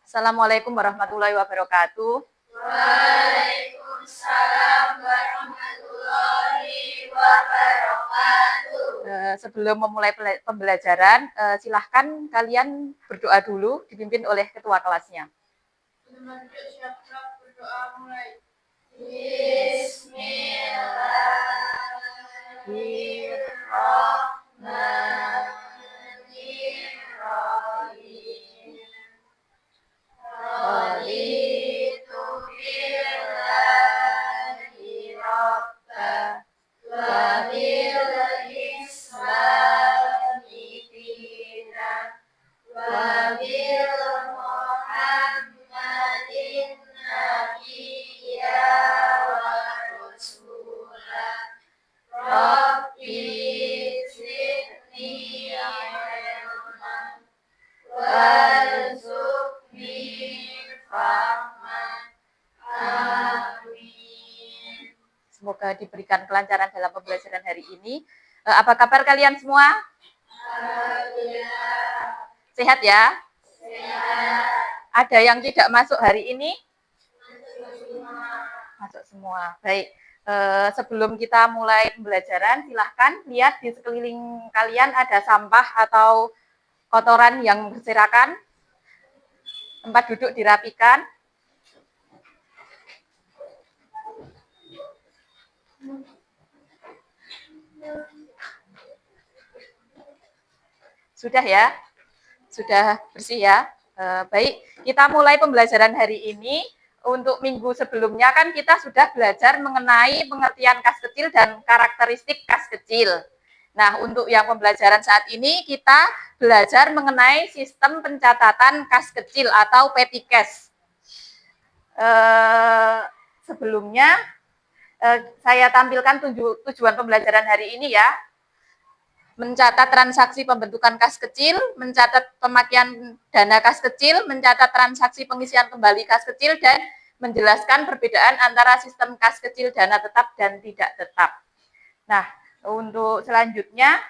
Assalamualaikum warahmatullahi wabarakatuh. Waalaikumsalam warahmatullahi wabarakatuh. Sebelum memulai pembelajaran, silahkan kalian berdoa dulu, dipimpin oleh ketua kelasnya. Berdoa mulai. Bismillahirrahmanirrahim. Raditu billahi rabba wa bil islami dinan wa bil muhammadin nabiyya wa rasulah. Rabbi zidni ilman warzuqni fahman. Amin. Semoga diberikan kelancaran dalam pembelajaran hari ini. Apa kabar kalian semua? Alhamdulillah. Sehat ya? Sehat. Ada yang tidak masuk hari ini? Masuk semua. Masuk semua. Baik. Sebelum kita mulai pembelajaran, silahkan lihat di sekeliling kalian ada sampah atau kotoran yang berserakan. Tempat duduk dirapikan. Sudah ya? Sudah bersih ya? Baik, kita mulai pembelajaran hari ini. Untuk minggu sebelumnya kan kita sudah belajar mengenai pengertian kas kecil dan karakteristik kas kecil. Nah, untuk yang pembelajaran saat ini kita belajar mengenai sistem pencatatan kas kecil atau petty cash. Sebelumnya saya tampilkan tujuan pembelajaran hari ini ya. Mencatat transaksi pembentukan kas kecil, mencatat pemakaian dana kas kecil, mencatat transaksi pengisian kembali kas kecil, dan menjelaskan perbedaan antara sistem kas kecil dana tetap dan tidak tetap. Nah, untuk selanjutnya,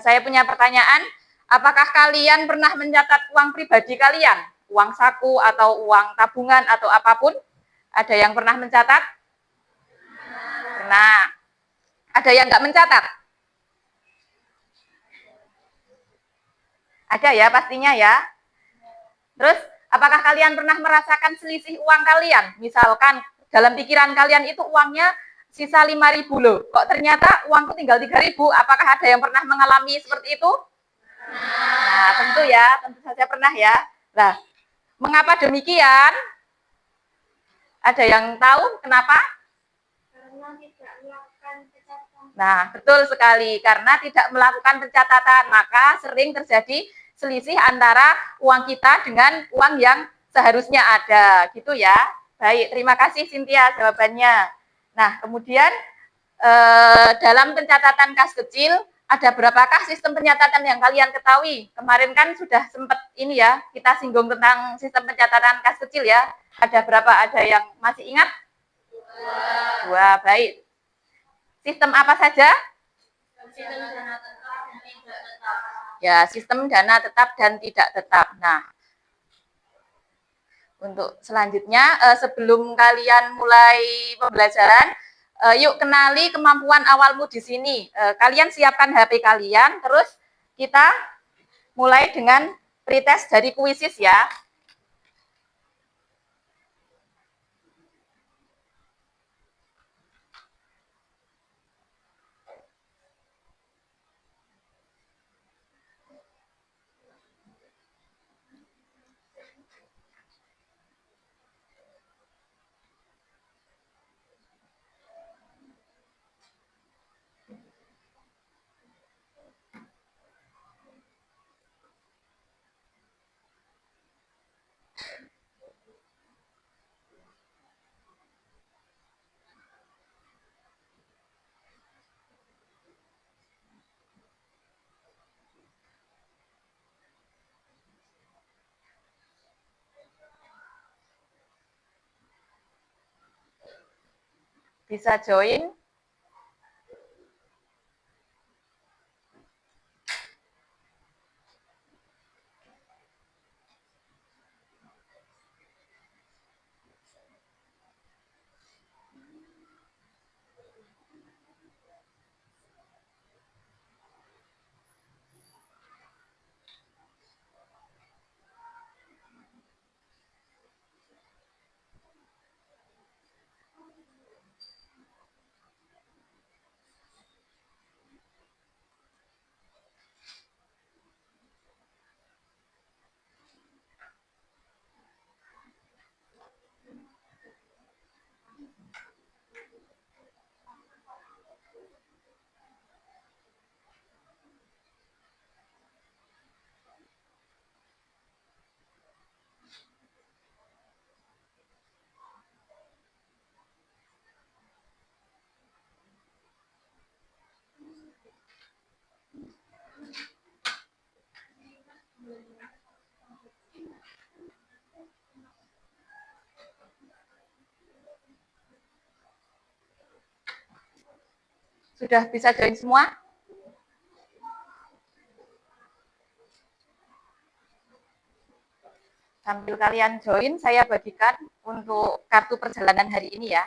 saya punya pertanyaan, apakah kalian pernah mencatat uang pribadi kalian? Uang saku atau uang tabungan atau apapun? Ada yang pernah mencatat? Pernah. Ada yang nggak mencatat? Ada ya pastinya ya. Terus, apakah kalian pernah merasakan selisih uang kalian? Misalkan dalam pikiran kalian itu uangnya sisa 5.000 loh. Kok ternyata uangku tinggal 3.000? Apakah ada yang pernah mengalami seperti itu? Nah, tentu ya, tentu saja pernah ya. Nah, mengapa demikian? Ada yang tahu kenapa? Karena tidak melakukan pencatatan. Nah, betul sekali. Karena tidak melakukan pencatatan, maka sering terjadi selisih antara uang kita dengan uang yang seharusnya ada. Gitu ya. Baik, terima kasih Cynthia jawabannya. Nah, kemudian dalam pencatatan kas kecil, ada berapakah sistem pencatatan yang kalian ketahui? Kemarin kan sudah sempat ini ya, kita singgung tentang sistem pencatatan kas kecil ya. Ada berapa? Ada yang masih ingat? Dua, baik. Sistem apa saja? Sistem dana tetap dan tidak tetap. Ya, sistem dana tetap dan tidak tetap. Nah, untuk selanjutnya, sebelum kalian mulai pembelajaran, yuk kenali kemampuan awalmu di sini. Kalian siapkan HP kalian, terus kita mulai dengan pretest dari kuisis ya. Bisa join. Sudah bisa join semua? Sambil kalian join, saya bagikan untuk kartu perjalanan hari ini ya.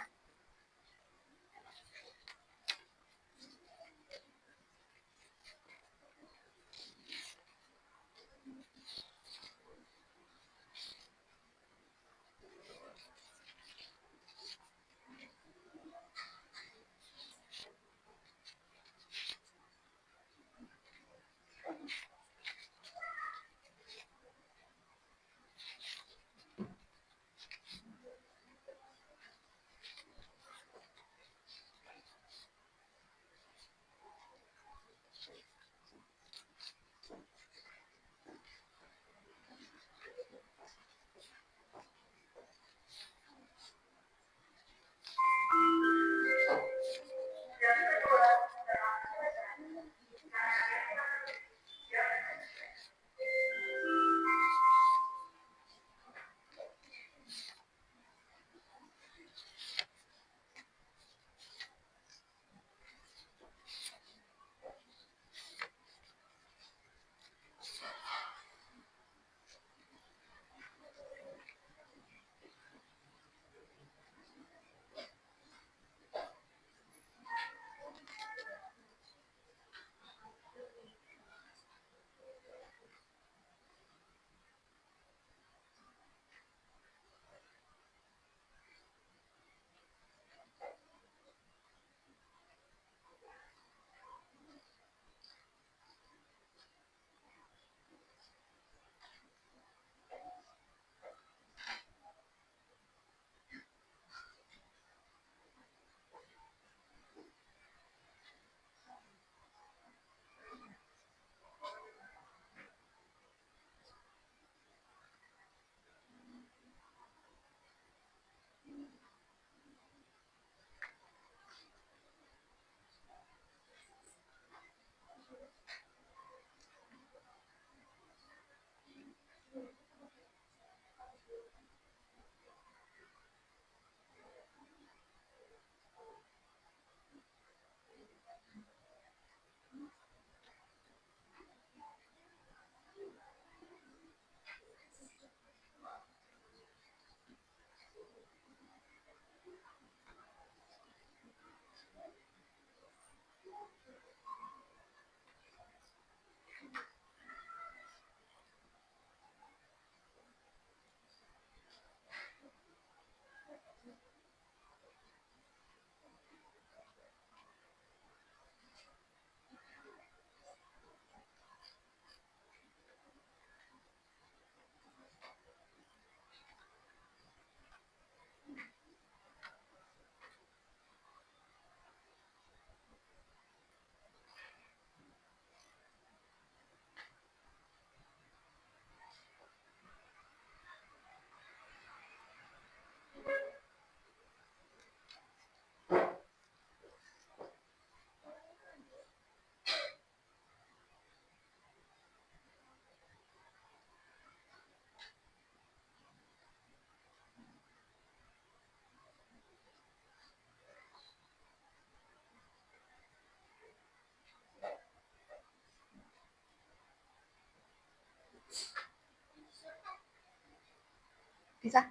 Bisa?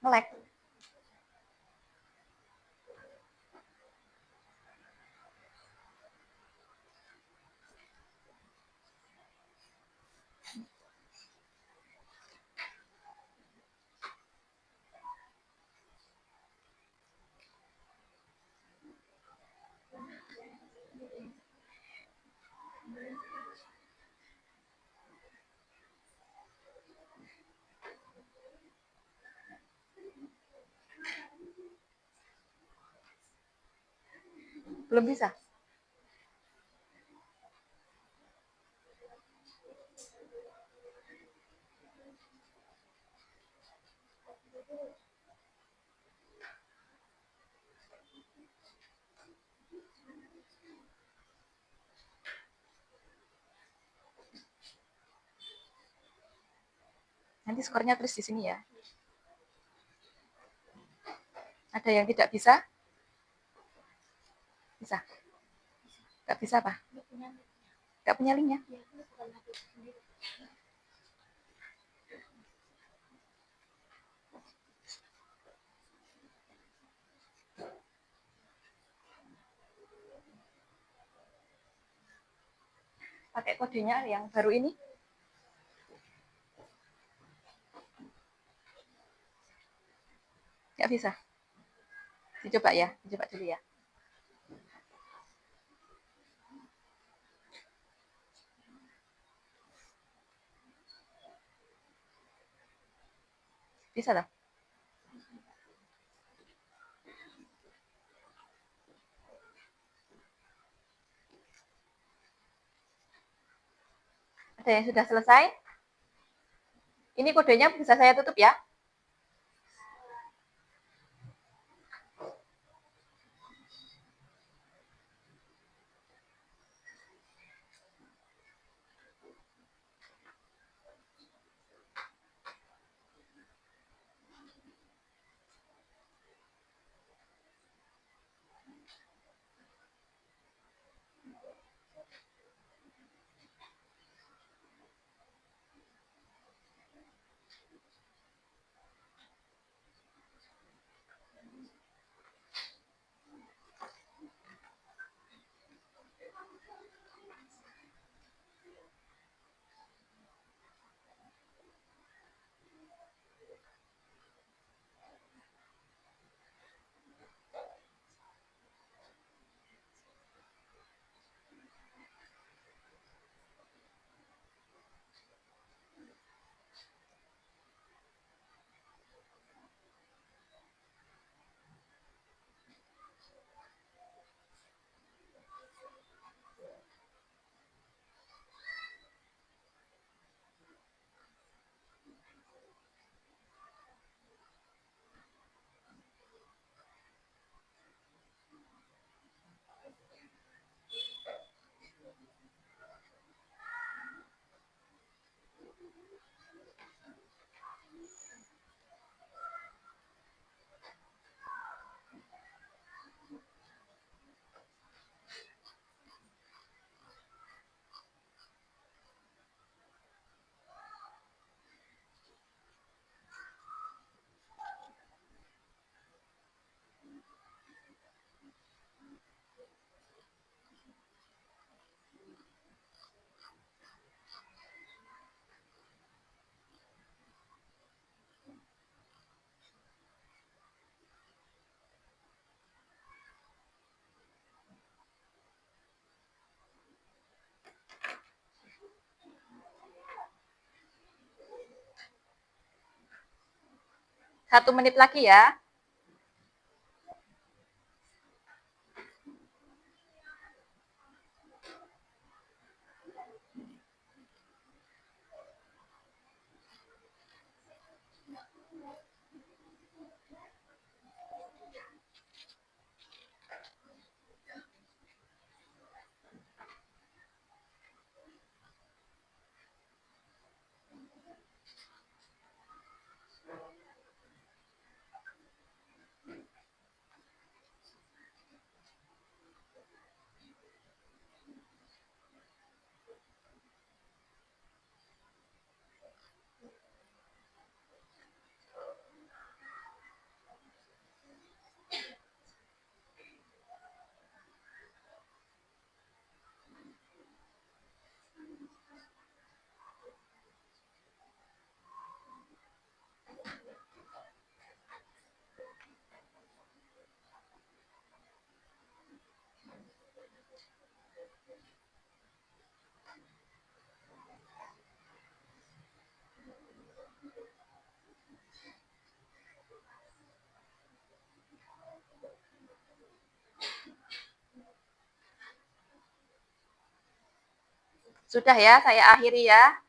Nge-lag? Belum bisa? Nanti skornya terus di sini ya. Ada yang tidak bisa? Bisa. Nggak bisa apa? Nggak punya linknya. Pakai kodenya yang baru ini. Nggak bisa. Dicoba ya, dicoba dulu ya. Bisa loh. Ada yang sudah selesai? Ini kodenya bisa saya tutup ya. Satu menit lagi ya. Sudah ya, saya akhiri ya.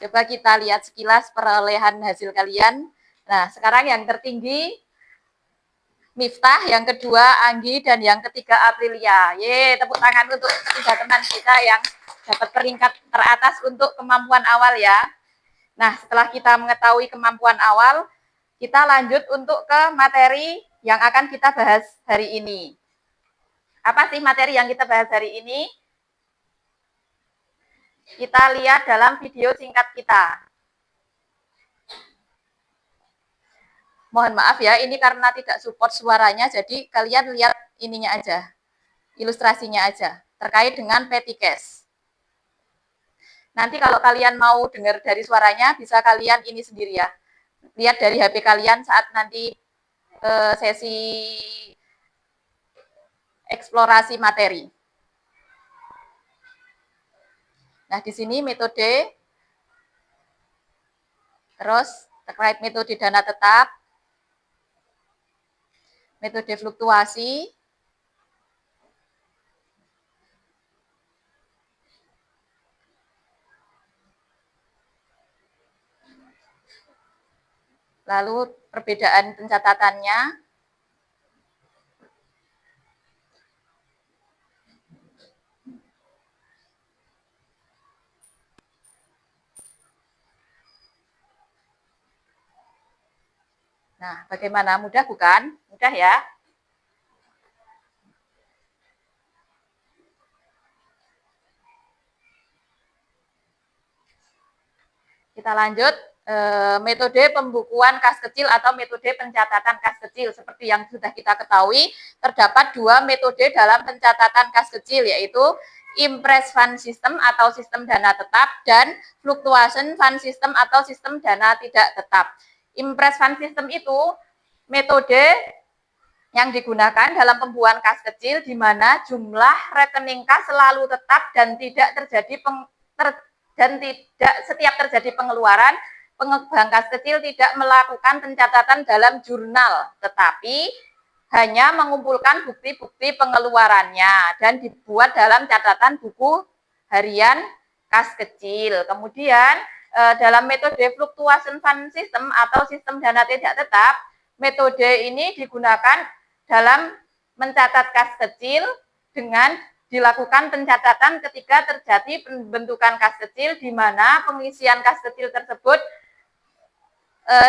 Coba kita lihat sekilas perolehan hasil kalian. Nah, sekarang yang tertinggi Miftah, yang kedua Anggi, dan yang ketiga Aprilia. Ye, tepuk tangan untuk tiga teman kita yang dapat peringkat teratas untuk kemampuan awal ya. Nah, setelah kita mengetahui kemampuan awal, kita lanjut untuk ke materi yang akan kita bahas hari ini. Apa sih materi yang kita bahas hari ini? Kita lihat dalam video singkat kita. Mohon maaf ya, ini karena tidak support suaranya, jadi kalian lihat ininya aja, ilustrasinya aja, terkait dengan petty cash. Nanti kalau kalian mau dengar dari suaranya, bisa kalian ini sendiri ya, lihat dari HP kalian saat nanti sesi eksplorasi materi. Nah, di sini metode, terus terkait metode dana tetap, metode fluktuasi, lalu perbedaan pencatatannya, nah bagaimana, mudah bukan? Mudah ya? Kita lanjut, metode pembukuan kas kecil atau metode pencatatan kas kecil. Seperti yang sudah kita ketahui, terdapat dua metode dalam pencatatan kas kecil, yaitu Impress Fund System atau sistem dana tetap, dan Fluctuation Fund System atau sistem dana tidak tetap. Impress Fund System itu metode yang digunakan dalam pembukuan kas kecil, di mana jumlah rekening kas selalu tetap dan tidak terjadi dan tidak setiap terjadi pengeluaran, pengembang kas kecil tidak melakukan pencatatan dalam jurnal, tetapi hanya mengumpulkan bukti-bukti pengeluarannya dan dibuat dalam catatan buku harian kas kecil. Kemudian dalam metode Fluctuation Fund System atau sistem dana tidak tetap, metode ini digunakan dalam mencatat kas kecil dengan dilakukan pencatatan ketika terjadi pembentukan kas kecil, di mana pengisian kas kecil tersebut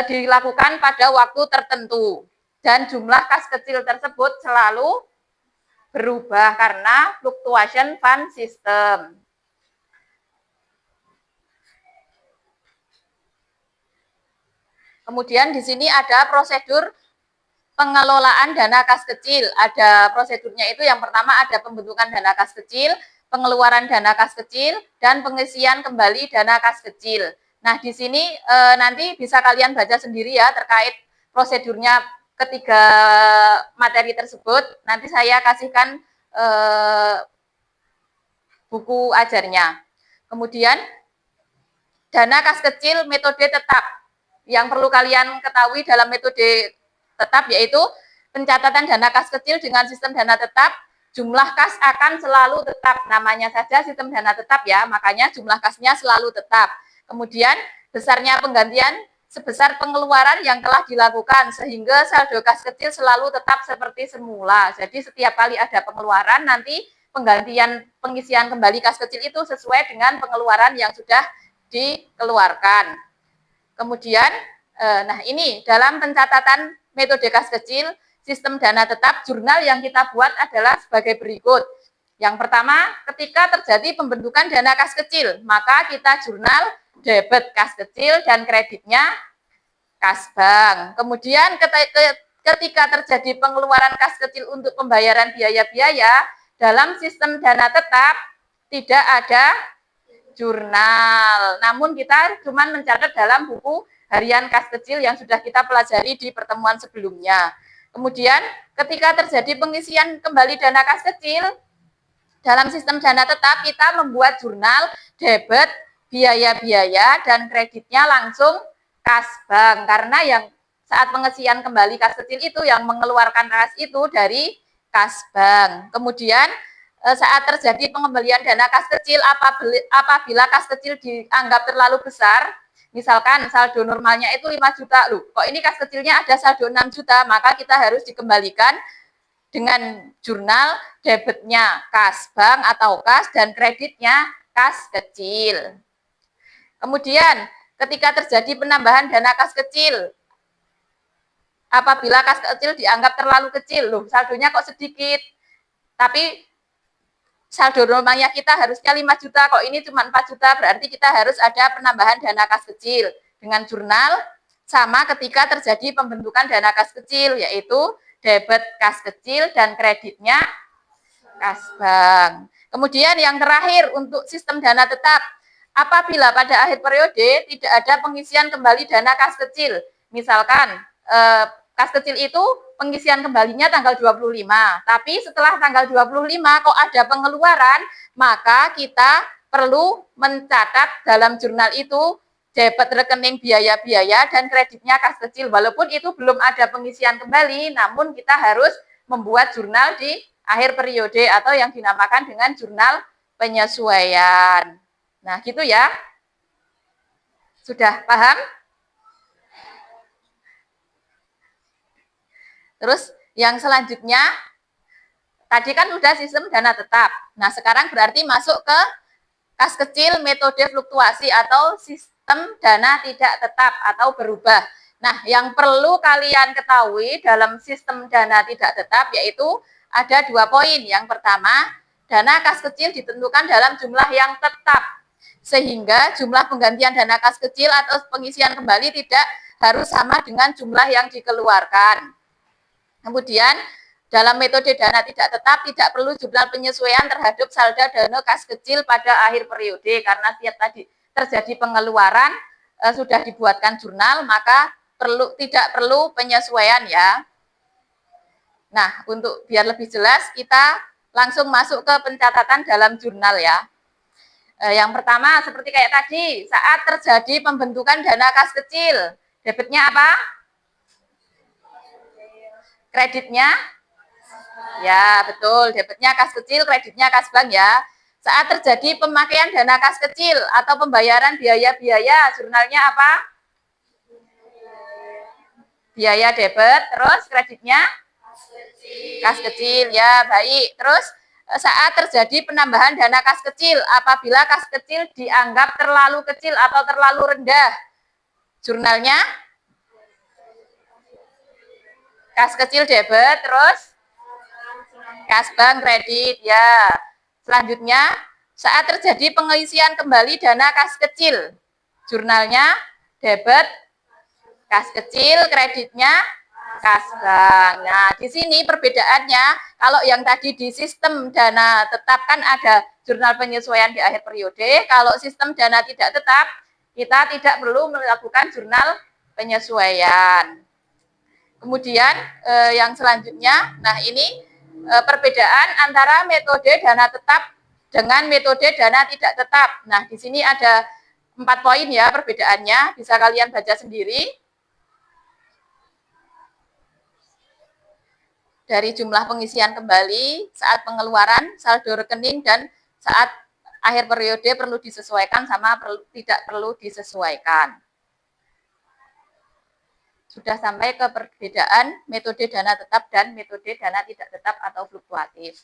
dilakukan pada waktu tertentu dan jumlah kas kecil tersebut selalu berubah karena fluctuation fund system. Kemudian di sini ada prosedur pengelolaan dana kas kecil. Ada prosedurnya, itu yang pertama ada pembentukan dana kas kecil, pengeluaran dana kas kecil, dan pengisian kembali dana kas kecil. Nah, di sini nanti bisa kalian baca sendiri ya terkait prosedurnya ketiga materi tersebut. Nanti saya kasihkan buku ajarnya. Kemudian dana kas kecil metode tetap. Yang perlu kalian ketahui dalam metode tetap yaitu pencatatan dana kas kecil dengan sistem dana tetap, jumlah kas akan selalu tetap. Namanya saja sistem dana tetap ya, makanya jumlah kasnya selalu tetap. Kemudian besarnya penggantian sebesar pengeluaran yang telah dilakukan, sehingga saldo kas kecil selalu tetap seperti semula. Jadi setiap kali ada pengeluaran, nanti pengisian kembali kas kecil itu sesuai dengan pengeluaran yang sudah dikeluarkan. Kemudian, nah ini dalam pencatatan metode kas kecil, sistem dana tetap, jurnal yang kita buat adalah sebagai berikut. Yang pertama, ketika terjadi pembentukan dana kas kecil, maka kita jurnal debit kas kecil dan kreditnya kas bank. Kemudian ketika terjadi pengeluaran kas kecil untuk pembayaran biaya-biaya, dalam sistem dana tetap tidak ada jurnal. Namun kita cuma mencatat dalam buku harian kas kecil yang sudah kita pelajari di pertemuan sebelumnya. Kemudian ketika terjadi pengisian kembali dana kas kecil, dalam sistem dana tetap kita membuat jurnal debit, biaya-biaya, dan kreditnya langsung kas bank. Karena yang saat pengisian kembali kas kecil itu yang mengeluarkan kas itu dari kas bank. Kemudian saat terjadi pengembalian dana kas kecil apabila kas kecil dianggap terlalu besar, misalkan saldo normalnya itu 5 juta, loh kok ini kas kecilnya ada saldo 6 juta, maka kita harus dikembalikan dengan jurnal debitnya kas bank atau kas dan kreditnya kas kecil. Kemudian ketika terjadi penambahan dana kas kecil, apabila kas kecil dianggap terlalu kecil, loh saldonya kok sedikit, tapi saldo normalnya kita harusnya 5 juta, kok ini cuma 4 juta, berarti kita harus ada penambahan dana kas kecil dengan jurnal sama ketika terjadi pembentukan dana kas kecil, yaitu debit kas kecil dan kreditnya kas bank. Kemudian yang terakhir untuk sistem dana tetap, apabila pada akhir periode tidak ada pengisian kembali dana kas kecil, misalkan kas kecil itu pengisian kembalinya tanggal 25, tapi setelah tanggal 25 kok ada pengeluaran, maka kita perlu mencatat dalam jurnal itu debit rekening biaya-biaya dan kreditnya kas kecil. Walaupun itu belum ada pengisian kembali, namun kita harus membuat jurnal di akhir periode atau yang dinamakan dengan jurnal penyesuaian. Nah, gitu ya. Sudah paham? Terus yang selanjutnya, tadi kan sudah sistem dana tetap. Nah, sekarang berarti masuk ke kas kecil metode fluktuasi atau sistem dana tidak tetap atau berubah. Nah, yang perlu kalian ketahui dalam sistem dana tidak tetap yaitu ada 2 poin. Yang pertama, dana kas kecil ditentukan dalam jumlah yang tetap, sehingga jumlah penggantian dana kas kecil atau pengisian kembali tidak harus sama dengan jumlah yang dikeluarkan. Kemudian dalam metode dana tidak tetap tidak perlu jurnal penyesuaian terhadap saldo dana kas kecil pada akhir periode, karena setiap tadi terjadi pengeluaran sudah dibuatkan jurnal, maka tidak perlu penyesuaian ya. Nah, untuk biar lebih jelas kita langsung masuk ke pencatatan dalam jurnal ya. Yang pertama seperti kayak tadi, saat terjadi pembentukan dana kas kecil, debitnya apa? Kreditnya? Ya, betul. Debitnya kas kecil, kreditnya kas bank ya. Saat terjadi pemakaian dana kas kecil atau pembayaran biaya-biaya, jurnalnya apa? Biaya debit, terus kreditnya? Kas kecil, ya baik. Terus saat terjadi penambahan dana kas kecil, apabila kas kecil dianggap terlalu kecil atau terlalu rendah, jurnalnya? Kas kecil debit, terus kas bank kredit ya. Selanjutnya, saat terjadi pengisian kembali dana kas kecil, jurnalnya debit kas kecil, kreditnya kas bank. Nah, di sini perbedaannya, kalau yang tadi di sistem dana tetap kan ada jurnal penyesuaian di akhir periode, kalau sistem dana tidak tetap, kita tidak perlu melakukan jurnal penyesuaian. Kemudian yang selanjutnya, nah ini perbedaan antara metode dana tetap dengan metode dana tidak tetap. Nah, di sini ada 4 poin ya perbedaannya, bisa kalian baca sendiri. Dari jumlah pengisian kembali, saat pengeluaran, saldo rekening, dan saat akhir periode perlu disesuaikan sama tidak perlu disesuaikan. Sudah sampai ke perbedaan metode dana tetap dan metode dana tidak tetap atau fluktuatif.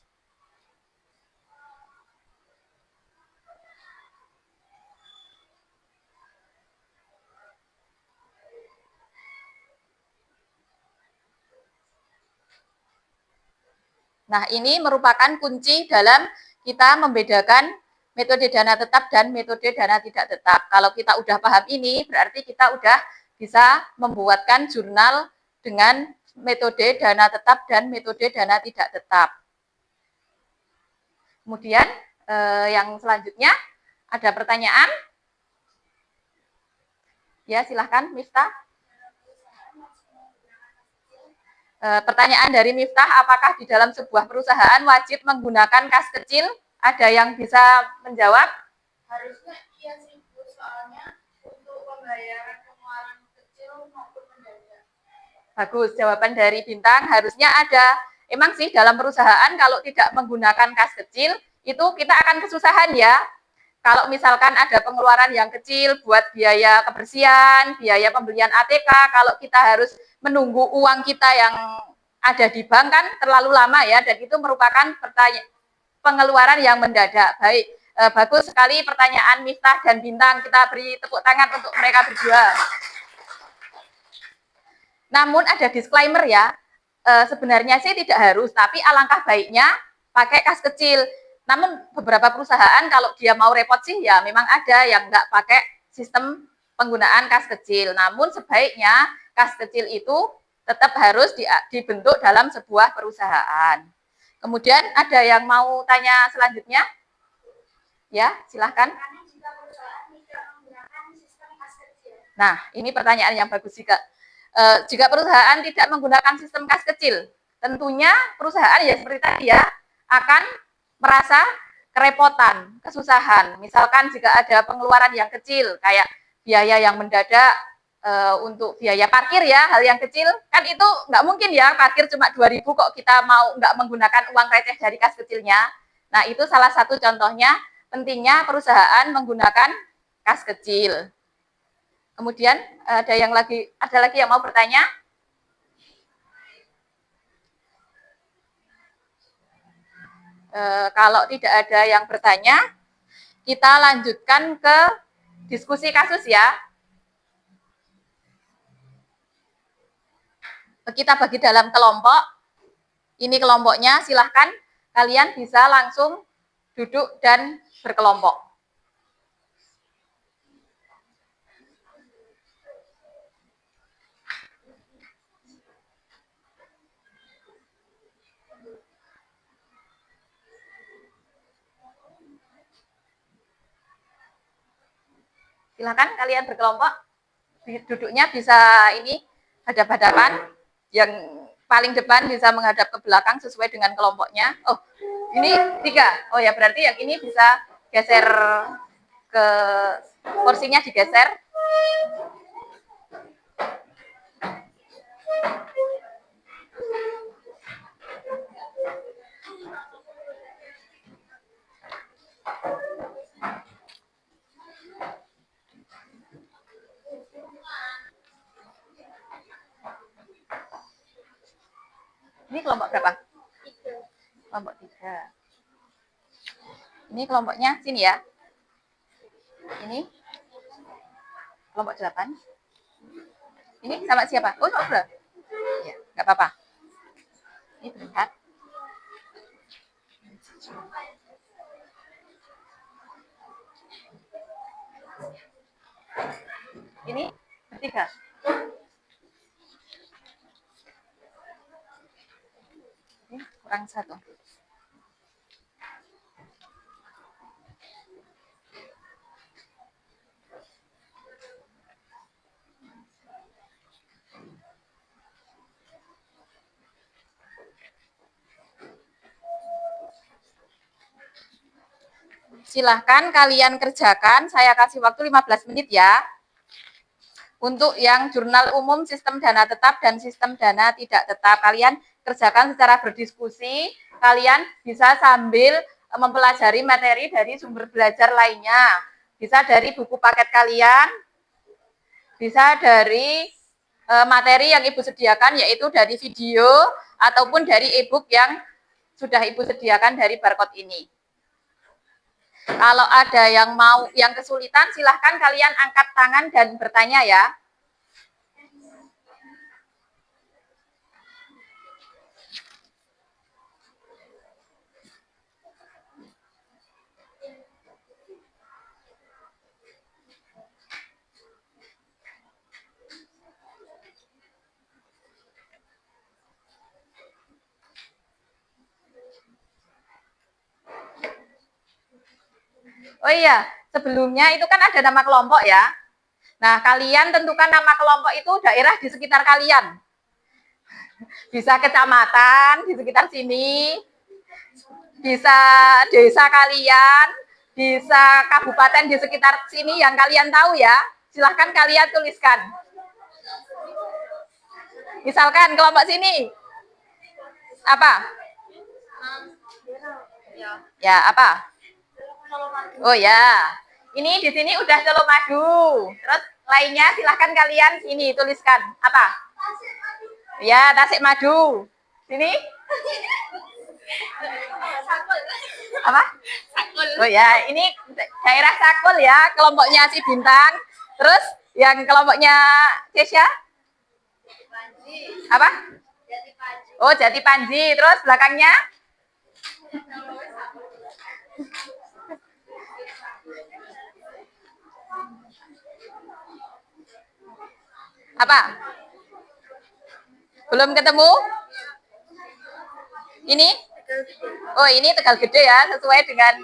Nah, ini merupakan kunci dalam kita membedakan metode dana tetap dan metode dana tidak tetap. Kalau kita udah paham ini, berarti kita udah bisa membuatkan jurnal dengan metode dana tetap dan metode dana tidak tetap. Kemudian yang selanjutnya ada pertanyaan? Ya, silahkan Miftah. Pertanyaan dari Miftah, apakah di dalam sebuah perusahaan wajib menggunakan kas kecil? Ada yang bisa menjawab? Harusnya iya sih, Bu, soalnya untuk pembayaran pengeluaran kecil maupun mendadak. Bagus, jawaban dari Bintang, harusnya ada. Emang sih dalam perusahaan kalau tidak menggunakan kas kecil, itu kita akan kesusahan ya. Kalau misalkan ada pengeluaran yang kecil buat biaya kebersihan, biaya pembelian ATK, kalau kita harus menunggu uang kita yang ada di bank kan terlalu lama ya, dan itu merupakan pengeluaran yang mendadak. Baik, bagus sekali pertanyaan Miftah dan Bintang. Kita beri tepuk tangan untuk mereka berdua. Namun ada disclaimer ya, sebenarnya sih tidak harus, tapi alangkah baiknya pakai kas kecil. Namun beberapa perusahaan kalau dia mau repot sih ya memang ada yang nggak pakai sistem penggunaan kas kecil. Namun sebaiknya kas kecil itu tetap harus dibentuk dalam sebuah perusahaan. Kemudian ada yang mau tanya selanjutnya? Ya, silahkan. Nah, ini pertanyaan yang bagus juga. Jika perusahaan tidak menggunakan sistem kas kecil, tentunya perusahaan ya seperti tadi ya akan merasa kerepotan, kesusahan. Misalkan jika ada pengeluaran yang kecil kayak biaya yang mendadak untuk biaya parkir ya, hal yang kecil kan itu nggak mungkin ya parkir cuma 2.000 kok kita mau nggak menggunakan uang receh dari kas kecilnya. Nah itu salah satu contohnya pentingnya perusahaan menggunakan kas kecil. Kemudian ada lagi yang mau bertanya? Kalau tidak ada yang bertanya, kita lanjutkan ke diskusi kasus ya. Kita bagi dalam kelompok. Ini kelompoknya, silahkan kalian bisa langsung duduk dan berkelompok. Silahkan kalian berkelompok, duduknya bisa ini hadap-hadapan, yang paling depan bisa menghadap ke belakang sesuai dengan kelompoknya. Oh, ini 3. Oh ya, berarti yang ini bisa geser ke kursinya, digeser. Ini kelompok berapa? 3. Kelompok 3. Ini kelompoknya sini ya. Ini kelompok 8. Ini sama siapa? Oh, sama. Ya, nggak apa-apa. Ini berempat. Ini bertiga. Ini kurang 1. Silahkan kalian kerjakan, saya kasih waktu 15 menit ya. Untuk yang jurnal umum sistem dana tetap dan sistem dana tidak tetap, kalian kerjakan secara berdiskusi, kalian bisa sambil mempelajari materi dari sumber belajar lainnya. Bisa dari buku paket kalian, bisa dari materi yang Ibu sediakan, yaitu dari video, ataupun dari e-book yang sudah Ibu sediakan dari barcode ini. Kalau ada yang kesulitan, silahkan kalian angkat tangan dan bertanya ya. Oh iya, sebelumnya itu kan ada nama kelompok ya. Nah, kalian tentukan nama kelompok itu daerah di sekitar kalian. Bisa kecamatan di sekitar sini, bisa desa kalian, bisa kabupaten di sekitar sini yang kalian tahu ya. Silahkan kalian tuliskan. Misalkan kelompok sini. Apa? Ya, apa? Oh ya. Ini di sini udah Colomadu. Terus lainnya silahkan kalian sini tuliskan. Apa? Ya, Tasikmadu. Sini? Apa? Sakul. Oh ya, ini daerah Sakul ya, kelompoknya si Bintang. Terus yang kelompoknya Kesya? Apa? Oh, Jati Panji. Terus belakangnya? Apa? Belum ketemu? Ini? Oh, ini Tegal Gede ya, sesuai dengan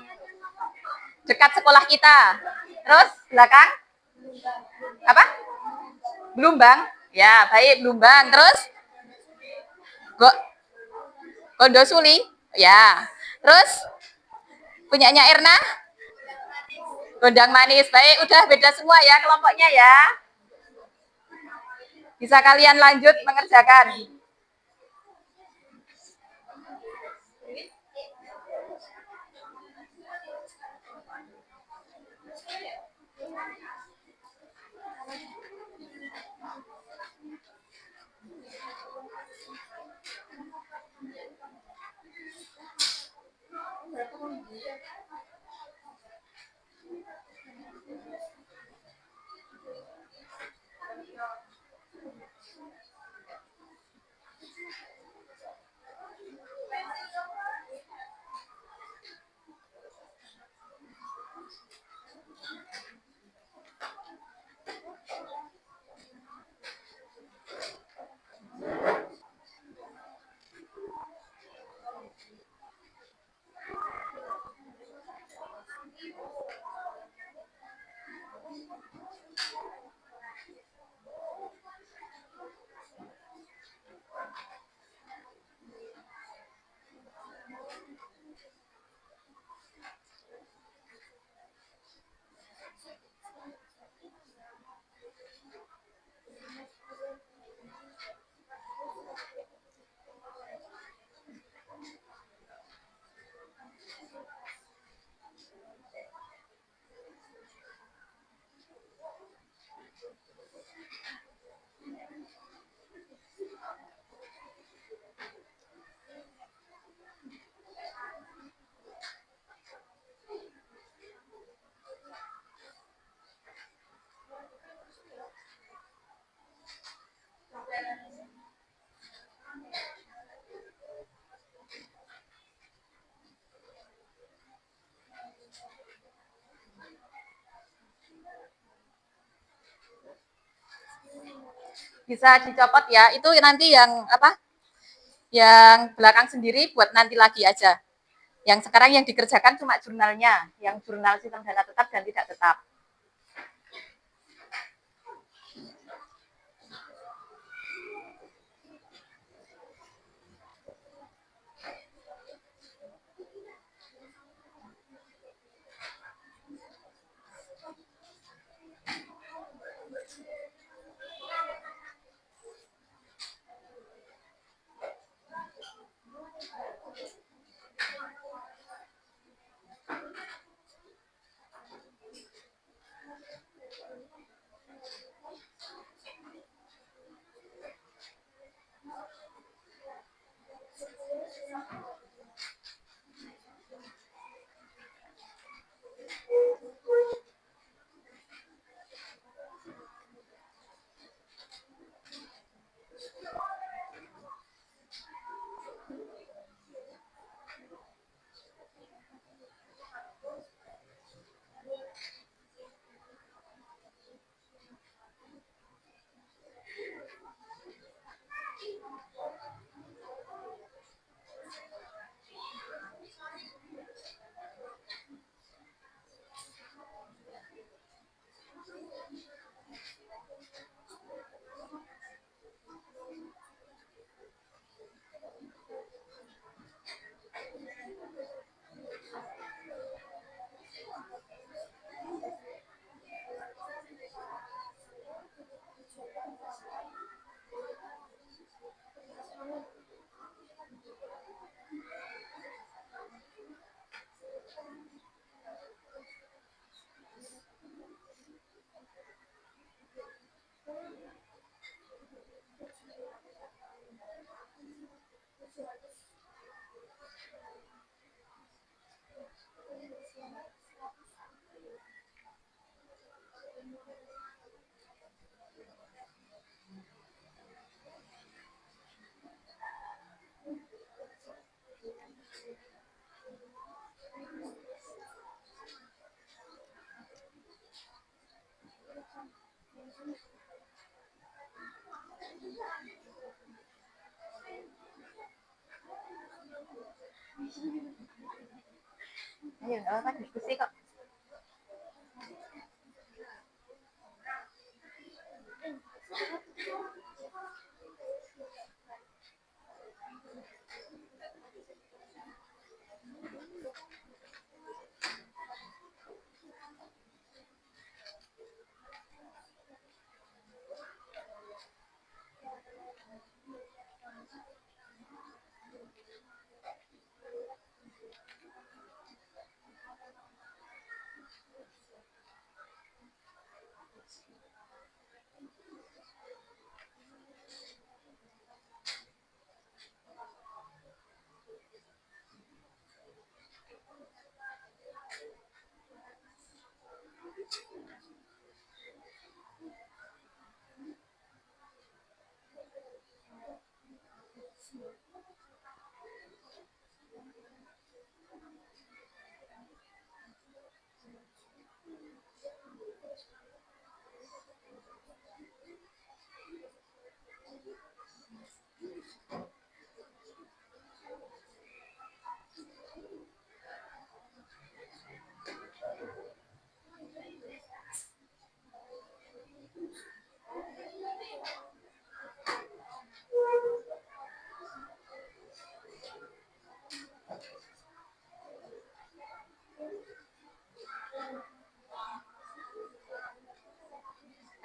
dekat sekolah kita. Terus belakang? Apa? Blumbang? Ya, baik, Blumbang. Terus? Gondosuli? Ya. Terus? Punyanya Erna? Gondang Manis. Baik, udah beda semua ya kelompoknya ya. Bisa kalian lanjut mengerjakan. Bisa dicopot ya. Itu nanti yang apa? Yang belakang sendiri buat nanti lagi aja. Yang sekarang yang dikerjakan cuma jurnalnya, yang jurnal sistem dana tetap dan tidak tetap. Ayo, nggak apa-apa, diskusi kok.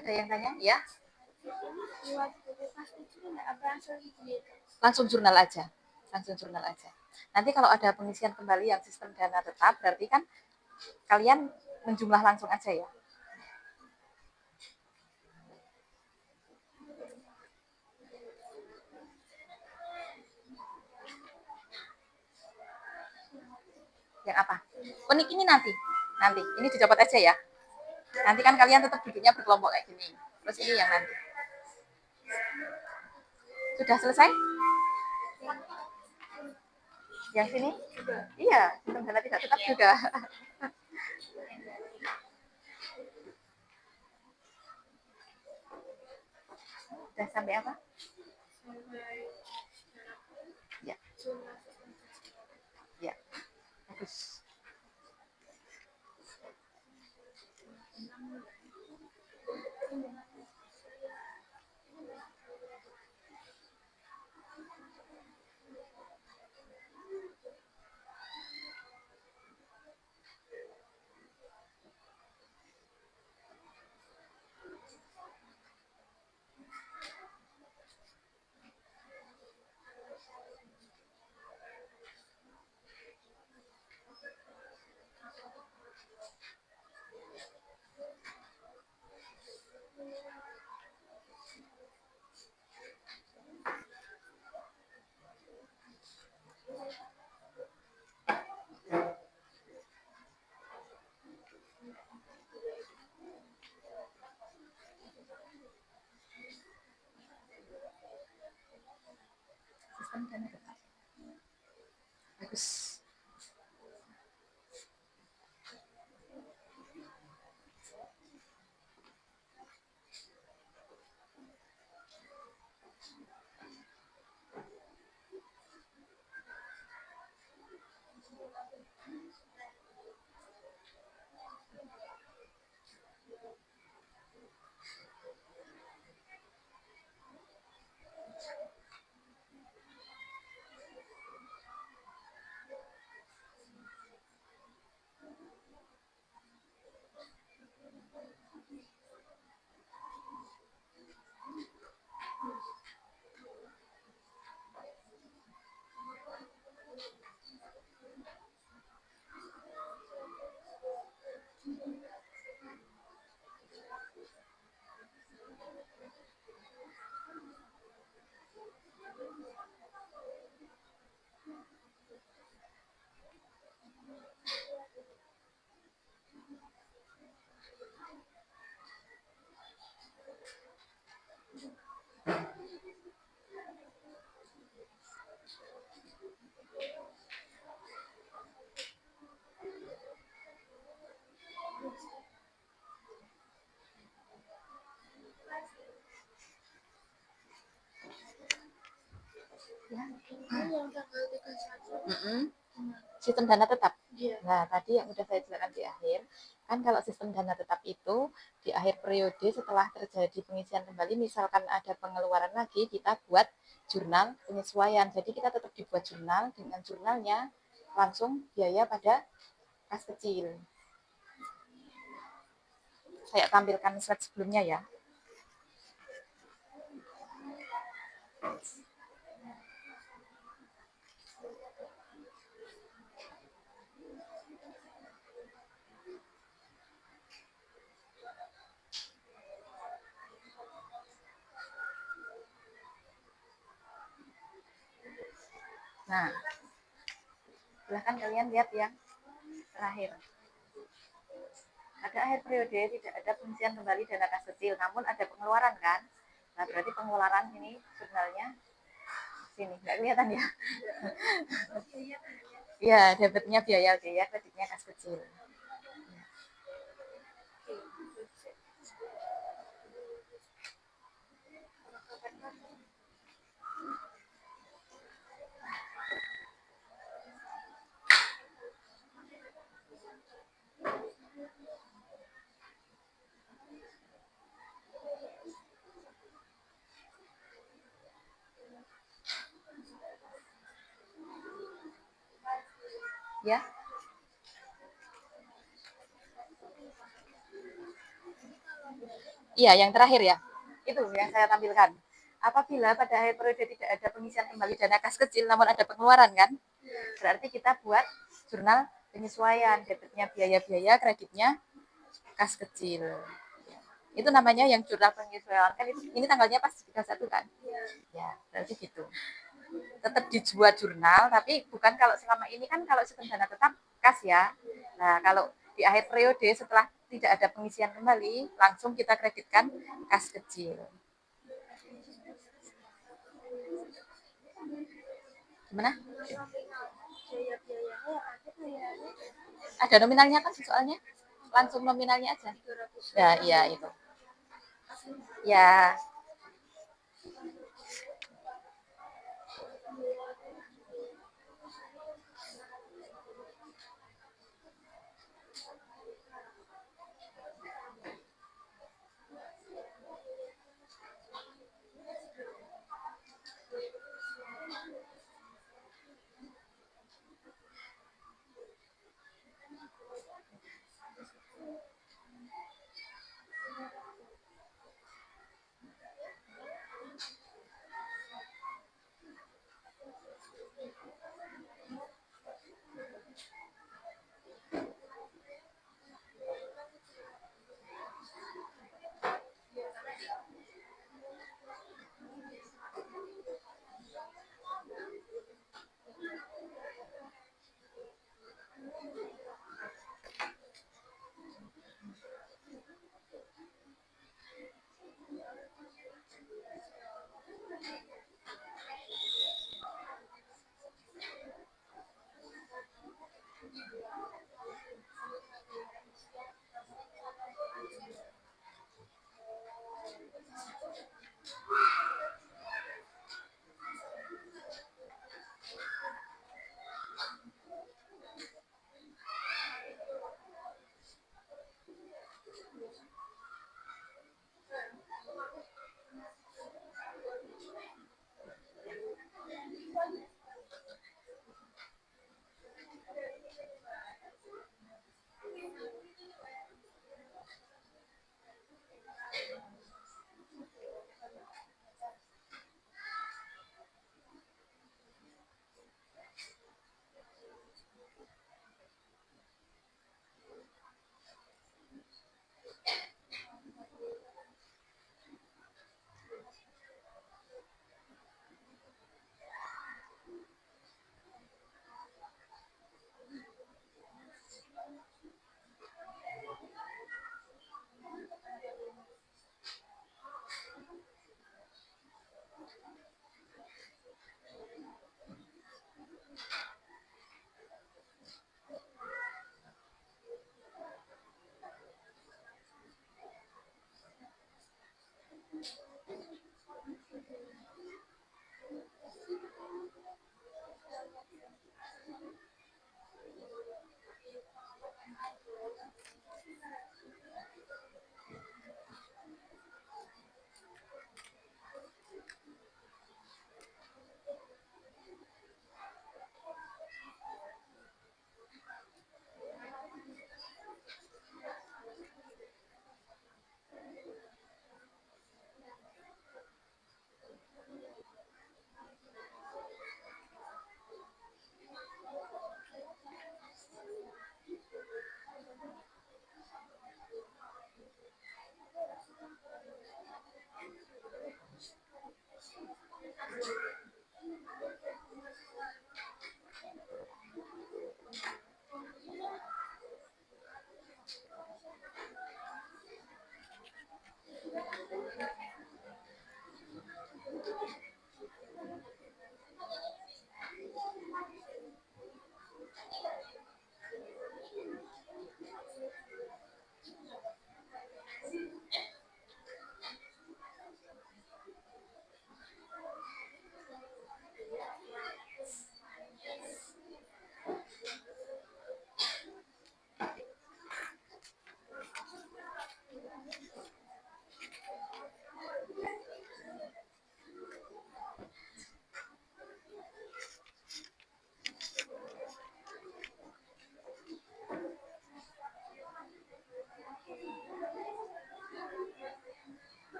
Ada yang tanya? Ya? Langsung jurnal aja. Langsung jurnal aja. Nanti kalau ada pengisian kembali yang sistem dana tetap, berarti kan kalian menjumlah langsung aja ya. Yang apa? Unik ini nanti. Nanti. Ini dicopot aja ya. Nanti kan kalian tetap duduknya berkelompok kayak gini. Terus ini yang nanti. Sudah selesai? Yang sini? Iya, sistem dana tidak tetap juga. Sudah sampai apa? Ya. Ya. Bagus. Sistem dana tetap. Bagus. yang tanggal 31. Sistem dana tetap. Iya. Nah, tadi yang udah saya jelaskan di akhir, kan kalau sistem dana tetap itu di akhir periode setelah terjadi pengisian kembali, misalkan ada pengeluaran lagi, kita buat jurnal penyesuaian. Jadi kita tetap dibuat jurnal, dengan jurnalnya langsung biaya pada kas kecil. Saya tampilkan slide sebelumnya ya. Nah, silahkan kalian lihat yang terakhir. Pada akhir periode tidak ada pengisian kembali dana kas kecil, namun ada pengeluaran kan? Nah, berarti pengeluaran ini jurnalnya sini, nggak kelihatan ya? Ya, debitnya biaya biaya, kreditnya kas kecil. Ya. Iya, yang terakhir ya. Itu yang saya tampilkan. Apabila pada akhir periode tidak ada pengisian kembali dana kas kecil, namun ada pengeluaran kan? Berarti kita buat jurnal penyesuaian, debitnya biaya-biaya, kreditnya kas kecil. Itu namanya yang jurnal penyesuaian. Kan ini tanggalnya pas 31 kan? Ya, berarti gitu. Tetap dibuat jurnal, tapi bukan kalau selama ini kan kalau sistem dana tetap kas ya. Nah, kalau di akhir periode setelah tidak ada pengisian kembali, langsung kita kreditkan kas kecil. Gimana? Ada nominalnya kan soalnya? Langsung nominalnya aja. Ya, iya itu. Ya.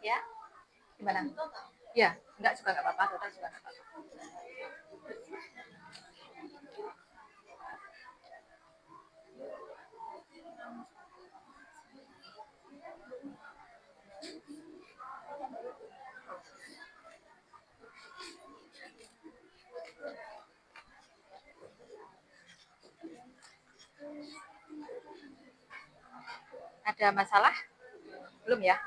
Ya, gimana? Ya, enggak juga enggak apa-apa, total juga enggak apa-apa. Ada masalah? Belum ya?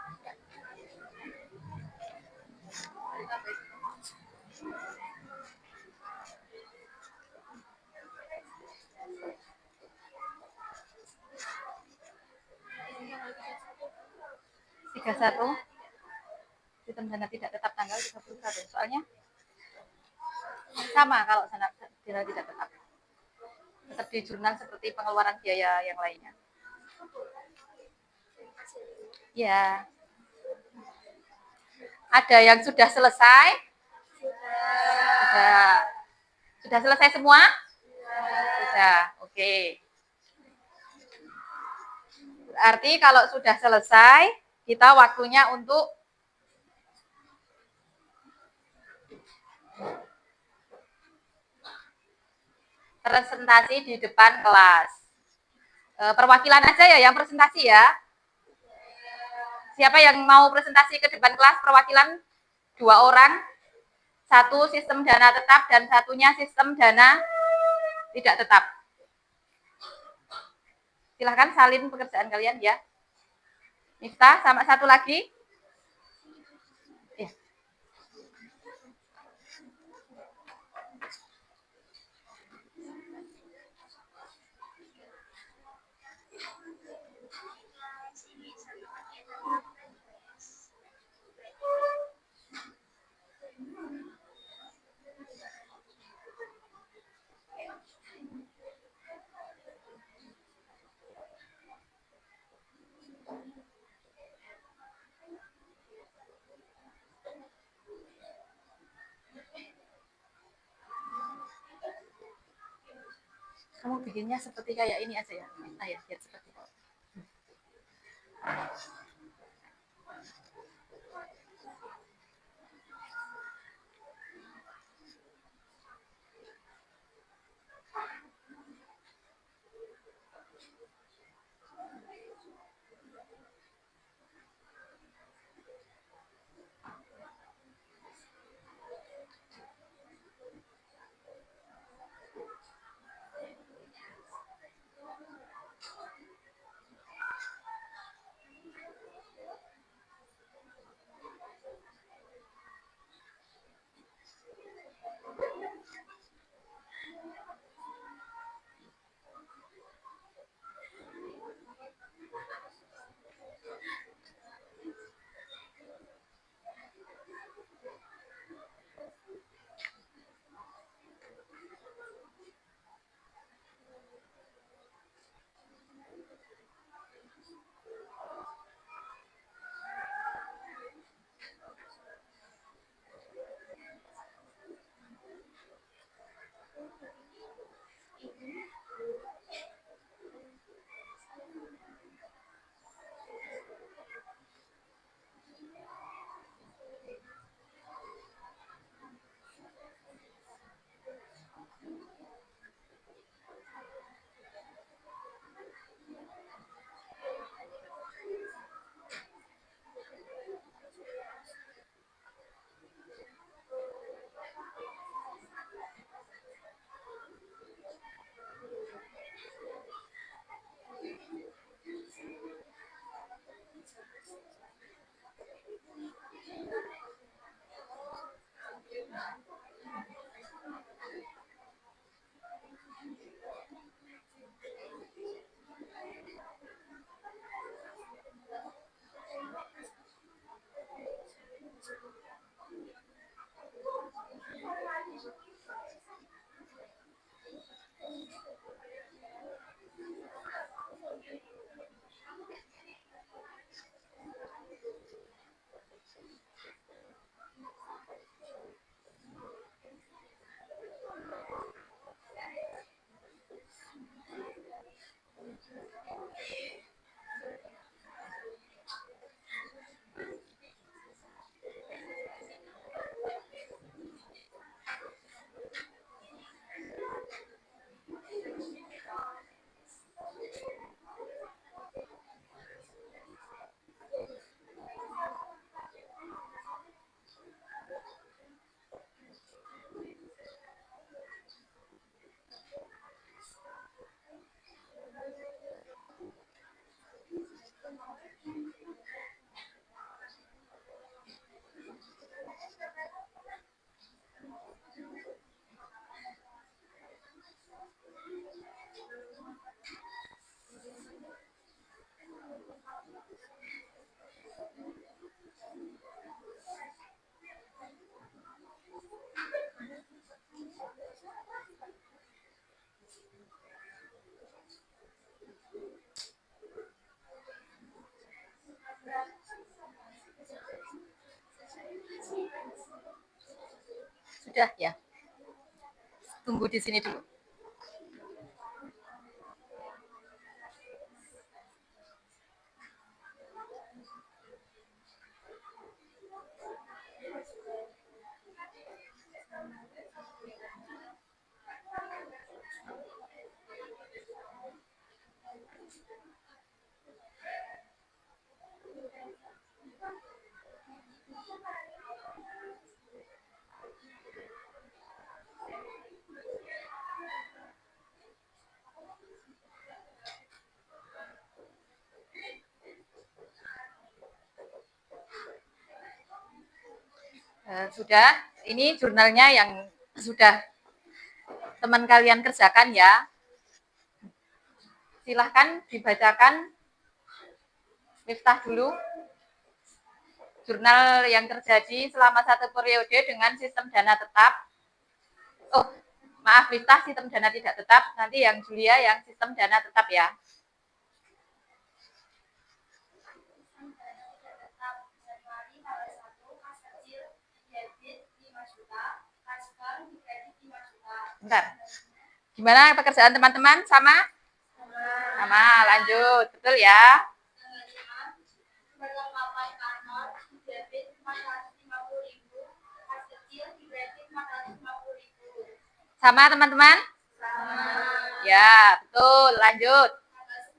Tiga satu. Sistem dana tidak tetap tanggal 31. Soalnya sama kalau dana tidak tetap. Tetap di jurnal seperti pengeluaran biaya yang lainnya. Ya. Ada yang sudah selesai? Sudah. Sudah selesai semua? Sudah. Oke. Berarti kalau sudah selesai, kita waktunya untuk presentasi di depan kelas. Perwakilan aja ya yang presentasi ya. Siapa yang mau presentasi ke depan kelas? Perwakilan 2 orang. Satu sistem dana tetap dan satunya sistem dana tidak tetap. Silahkan salin pekerjaan kalian ya. Miftah sama satu lagi. Ya. Kamu bikinnya seperti kayak ini aja ya. Nah ya, biar seperti itu. Sudah ya. Tunggu di sini dulu. Sudah, ini jurnalnya yang sudah teman kalian kerjakan ya. Silahkan dibacakan. Miftah dulu. Jurnal yang terjadi selama 1 periode dengan sistem dana tetap. Oh, maaf Miftah sistem dana tidak tetap. Nanti yang Julia yang sistem dana tetap ya. Bentar. Gimana pekerjaan teman-teman? Sama? Sama, lanjut. Betul ya? Sama teman-teman? Sama. Ya, betul. Lanjut.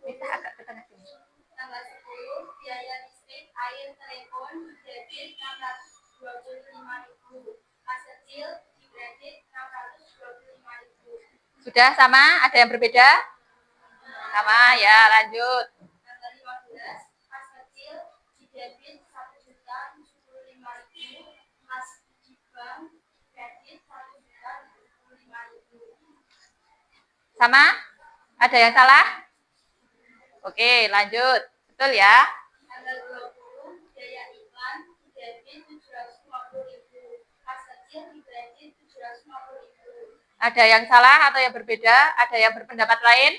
Kita agak ke tengah sini. Tanggal 10, biaya listrik, air, telepon, debit 625.000. Kas kecil, di kredit 625.000. Sudah sama? Ada yang berbeda? Sama, ya. Lanjut. Tanggal 15, kas kecil, di debit 1.075.000. Kas di bank, kredit 1.075.000. Sama? Ada yang salah? Oke, lanjut. Betul ya? Tanggal 20, biaya iklan, di debit 750.000. Kas kecil, di kredit 750.000. Ada yang salah atau yang berbeda? Ada yang berpendapat lain?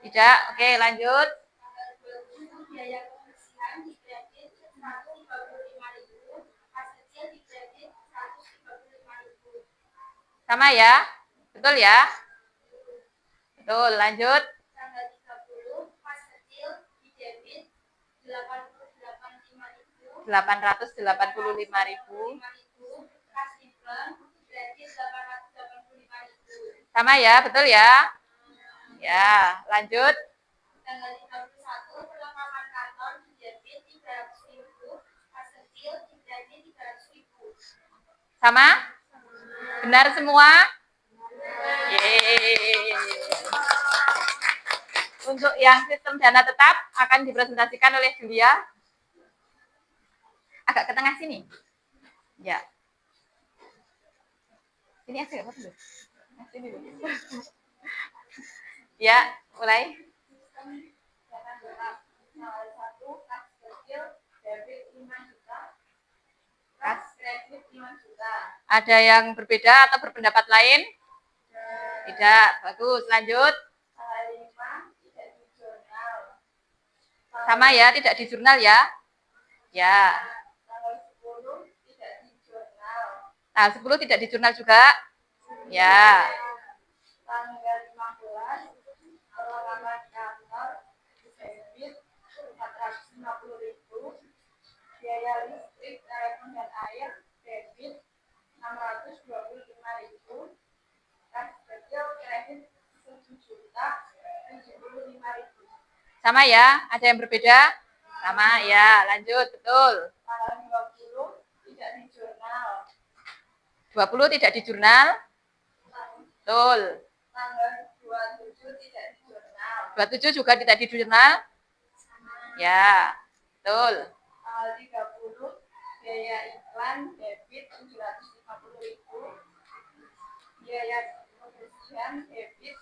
Tidak. Oke, lanjut. Tanggal 20, biaya kebersihan, di kredit 155.000. Kas kecil, di kredit 155.000. Sama ya? Betul ya? Betul, lanjut. Tanggal 30, kas kecil, di debit 885.000. 885.000. Kas di bank, kredit 885.000. Sama ya? Betul ya? Ya, lanjut. Tanggal 31, perlengkapan kantor di debit 300.000. Kas kecil, di kredit 300.000. Sama? Benar semua? Yeay. Untuk yang sistem dana tetap akan dipresentasikan oleh Julia. Agak ke tengah sini. Ya. Sini aja apa dulu? Sini dulu. Ya, mulai. Kas kredit 5 juta. Ada yang berbeda atau berpendapat lain? Tidak. Bagus. Lanjut. Sama ya, tidak di jurnal ya. Ya. Nah, 10 tidak di jurnal juga. Ya. Tanggal 15 pengalaman kantor debit 450.000, biaya listrik, telepon dan air debit 625.000, kas kecil kredit 1.075.000. Sama ya? Ada yang berbeda? Sama ya. Lanjut, betul. Tanggal 20 tidak di jurnal. 20 tidak di jurnal? Betul. Tanggal 27 tidak di jurnal. 27 juga tidak di jurnal? Ya, betul. Tanggal 30 biaya iklan debit 750.000, biaya pembersihan debit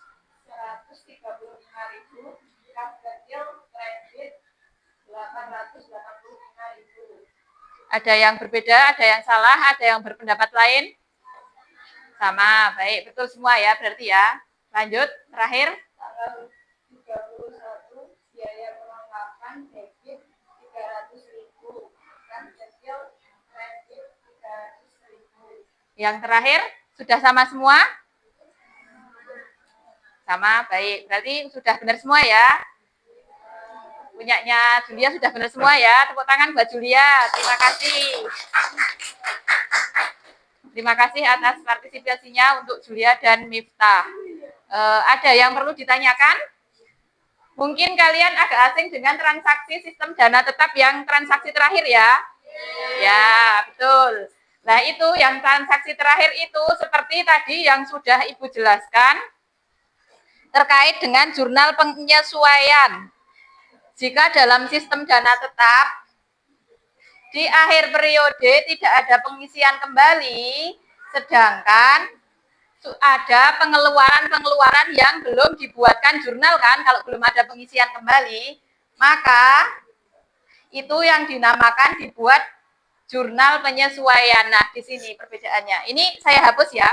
135.000, kas kecil kredit 885.000. Ada yang berbeda, ada yang salah, ada yang berpendapat lain? Sama, baik, betul semua ya berarti ya. Lanjut, terakhir. Tanggal 31 biaya perlengkapan debit 300.000, kas kecil kredit 300.000. Yang terakhir, sudah sama semua? Sama, baik. Berarti sudah benar semua ya. Punyanya Julia sudah benar semua ya. Tepuk tangan buat Julia. Terima kasih. Terima kasih atas partisipasinya untuk Julia dan Miftah. Ada yang perlu ditanyakan? Mungkin kalian agak asing dengan transaksi sistem dana tetap yang transaksi terakhir ya? Ya, betul. Nah, itu yang transaksi terakhir itu seperti tadi yang sudah Ibu jelaskan terkait dengan jurnal penyesuaian. Jika dalam sistem dana tetap di akhir periode tidak ada pengisian kembali, sedangkan ada pengeluaran-pengeluaran yang belum dibuatkan jurnal kan, kalau belum ada pengisian kembali, maka itu yang dinamakan dibuat jurnal penyesuaian. Nah, di sini perbedaannya. Ini saya hapus ya.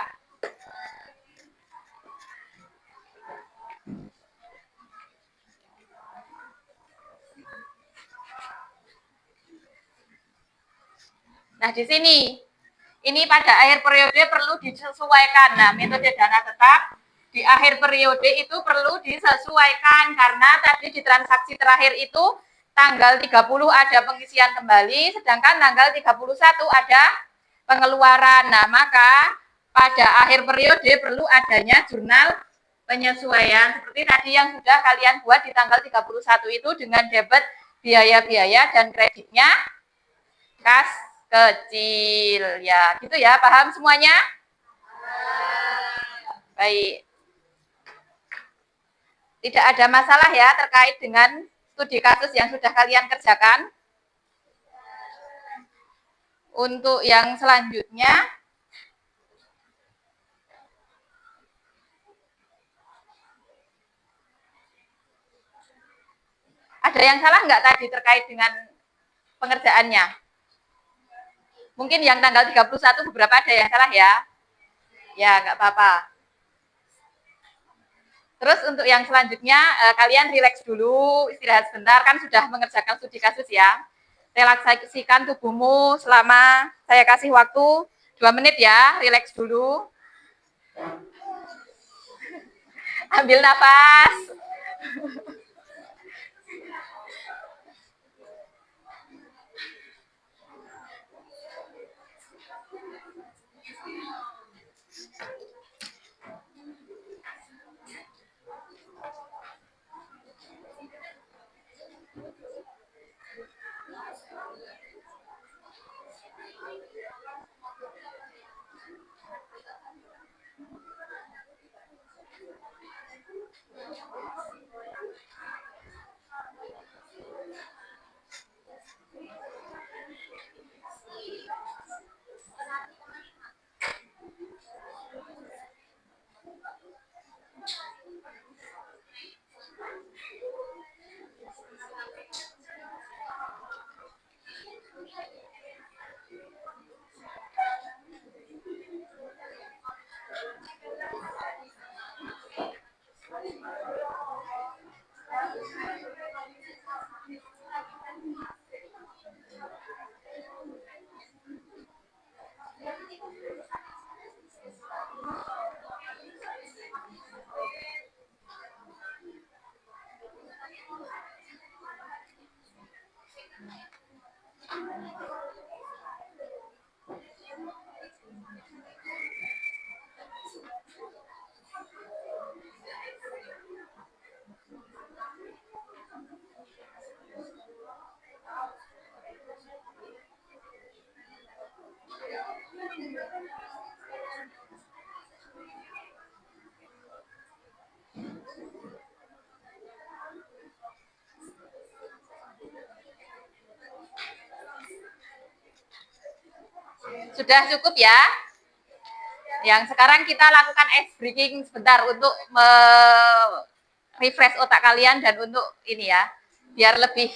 Nah, di sini ini pada akhir periode perlu disesuaikan. Nah, metode dana tetap di akhir periode itu perlu disesuaikan karena tadi di transaksi terakhir itu tanggal 30 ada pengisian kembali, sedangkan tanggal 31 ada pengeluaran. Nah, maka pada akhir periode perlu adanya jurnal penyesuaian seperti tadi yang sudah kalian buat di tanggal 31 itu dengan debit biaya-biaya dan kreditnya kas kecil ya, gitu ya, paham semuanya? Baik. Tidak ada masalah ya terkait dengan studi kasus yang sudah kalian kerjakan. Untuk yang selanjutnya, ada yang salah nggak tadi terkait dengan pengerjaannya? Mungkin yang tanggal 31 beberapa ada yang salah ya? Ya, nggak apa-apa. Terus untuk yang selanjutnya, kalian rileks dulu, istirahat sebentar, kan sudah mengerjakan studi kasus ya. Relaksasikan tubuhmu selama saya kasih waktu 2 menit ya, rileks dulu. Ambil nafas. Sudah cukup ya? Yang sekarang kita lakukan ice breaking sebentar untuk refresh otak kalian dan untuk ini ya, biar lebih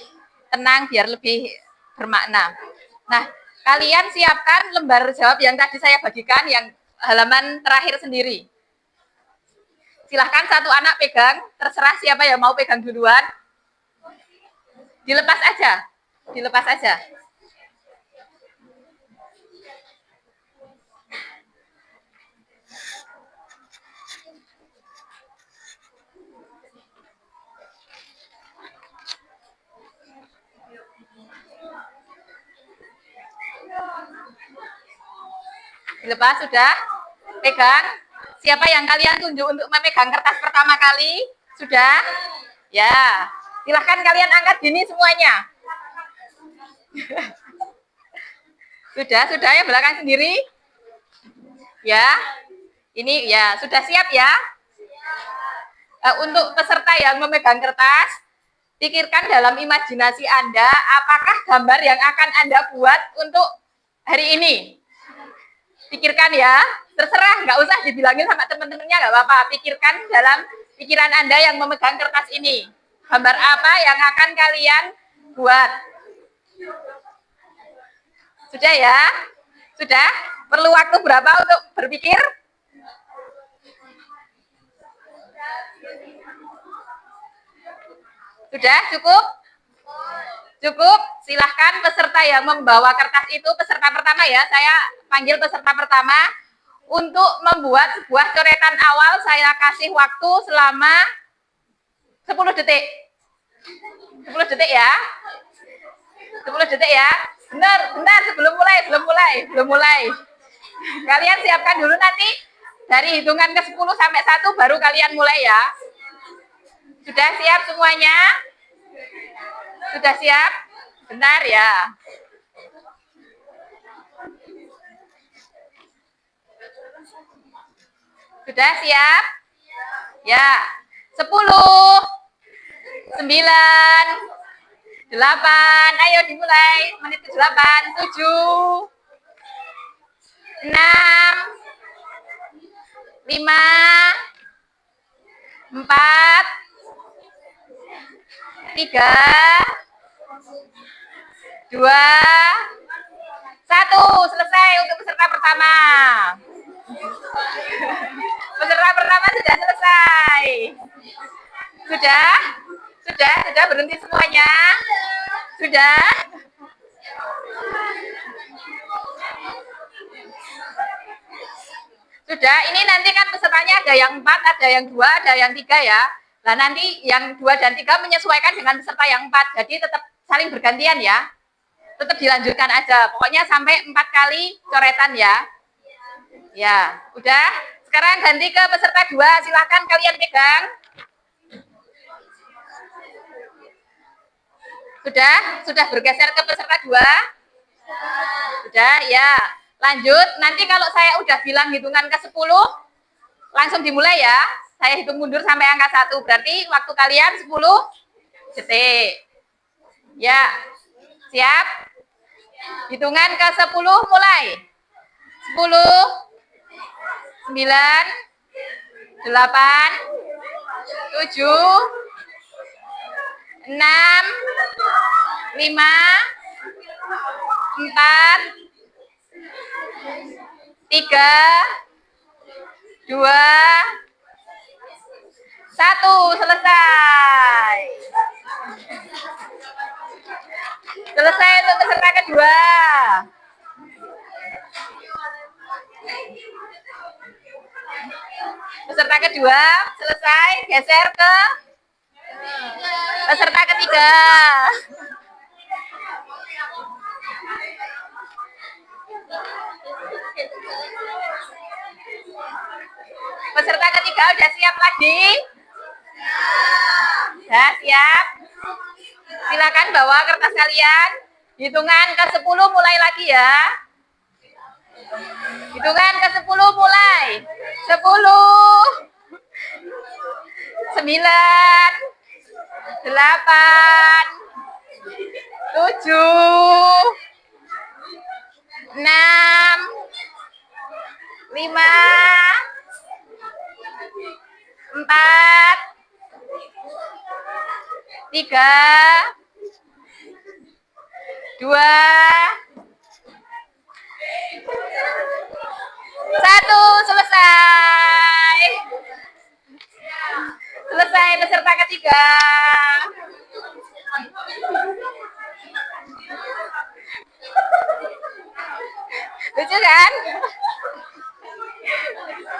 tenang, biar lebih bermakna. Nah, kalian siapkan lembar jawab yang tadi saya bagikan yang halaman terakhir sendiri. Silahkan satu anak pegang, terserah siapa yang mau pegang duluan. Dilepas aja, dilepas aja. Dilepas sudah? Pegang. Siapa yang kalian tunjuk untuk memegang kertas pertama kali? Sudah? Ya. Silahkan kalian angkat gini semuanya. Sudah ya belakang sendiri? Ya. Ini ya, sudah siap ya? Untuk peserta yang memegang kertas, pikirkan dalam imajinasi Anda, apakah gambar yang akan Anda buat untuk hari ini? Pikirkan ya, terserah, nggak usah dibilangin sama teman-temannya, nggak apa-apa. Pikirkan dalam pikiran Anda yang memegang kertas ini. Gambar apa yang akan kalian buat? Sudah ya? Sudah? Perlu waktu berapa untuk berpikir? Sudah? Cukup? Cukup? Silahkan peserta yang membawa kertas itu, peserta pertama ya, saya panggil peserta pertama. Untuk membuat sebuah coretan awal, saya kasih waktu selama 10 detik. 10 detik ya. 10 detik ya. Benar, sebelum mulai. Kalian siapkan dulu nanti dari hitungan ke 10 sampai 1 baru kalian mulai ya. Sudah siap semuanya? Sudah siap? Bentar ya. Sudah siap? Ya. 10, 9, 8, ayo dimulai. Menit ke-8, 7, 6, 5, 4, 3, 2, 1. Selesai untuk peserta pertama. Peserta pertama sudah selesai. Sudah berhenti semuanya. Sudah. Sudah, ini nanti kan pesertanya ada yang 4, ada yang 2, ada yang 3 ya. Nah, nanti yang 2 dan 3 menyesuaikan dengan peserta yang 4. Jadi tetap saling bergantian ya. Tetap dilanjutkan aja. Pokoknya sampai 4 kali coretan ya. Ya, udah. Sekarang ganti ke peserta 2. Silahkan kalian pegang. Sudah bergeser ke peserta 2? Sudah, ya. Lanjut, nanti kalau saya udah bilang hitungan ke 10, langsung dimulai ya. Saya hitung mundur sampai angka 1, berarti waktu kalian 10 detik. Ya, siap? Hitungan ke 10 mulai. 10, 9, 8, 7, 6, 5, 4, 3, 2, 1. Selesai. Selesai untuk peserta kedua. Peserta kedua selesai, geser ke peserta ketiga. Peserta ketiga udah siap lagi? Udah siap? Silakan bawa kertas kalian. Hitungan ke 10 mulai lagi ya. Hitungan ke 10 mulai. 10, 9, 8, 7, 6, 5, 4, 3, 2, 1, selesai. Selesai peserta ketiga. Lucu kan?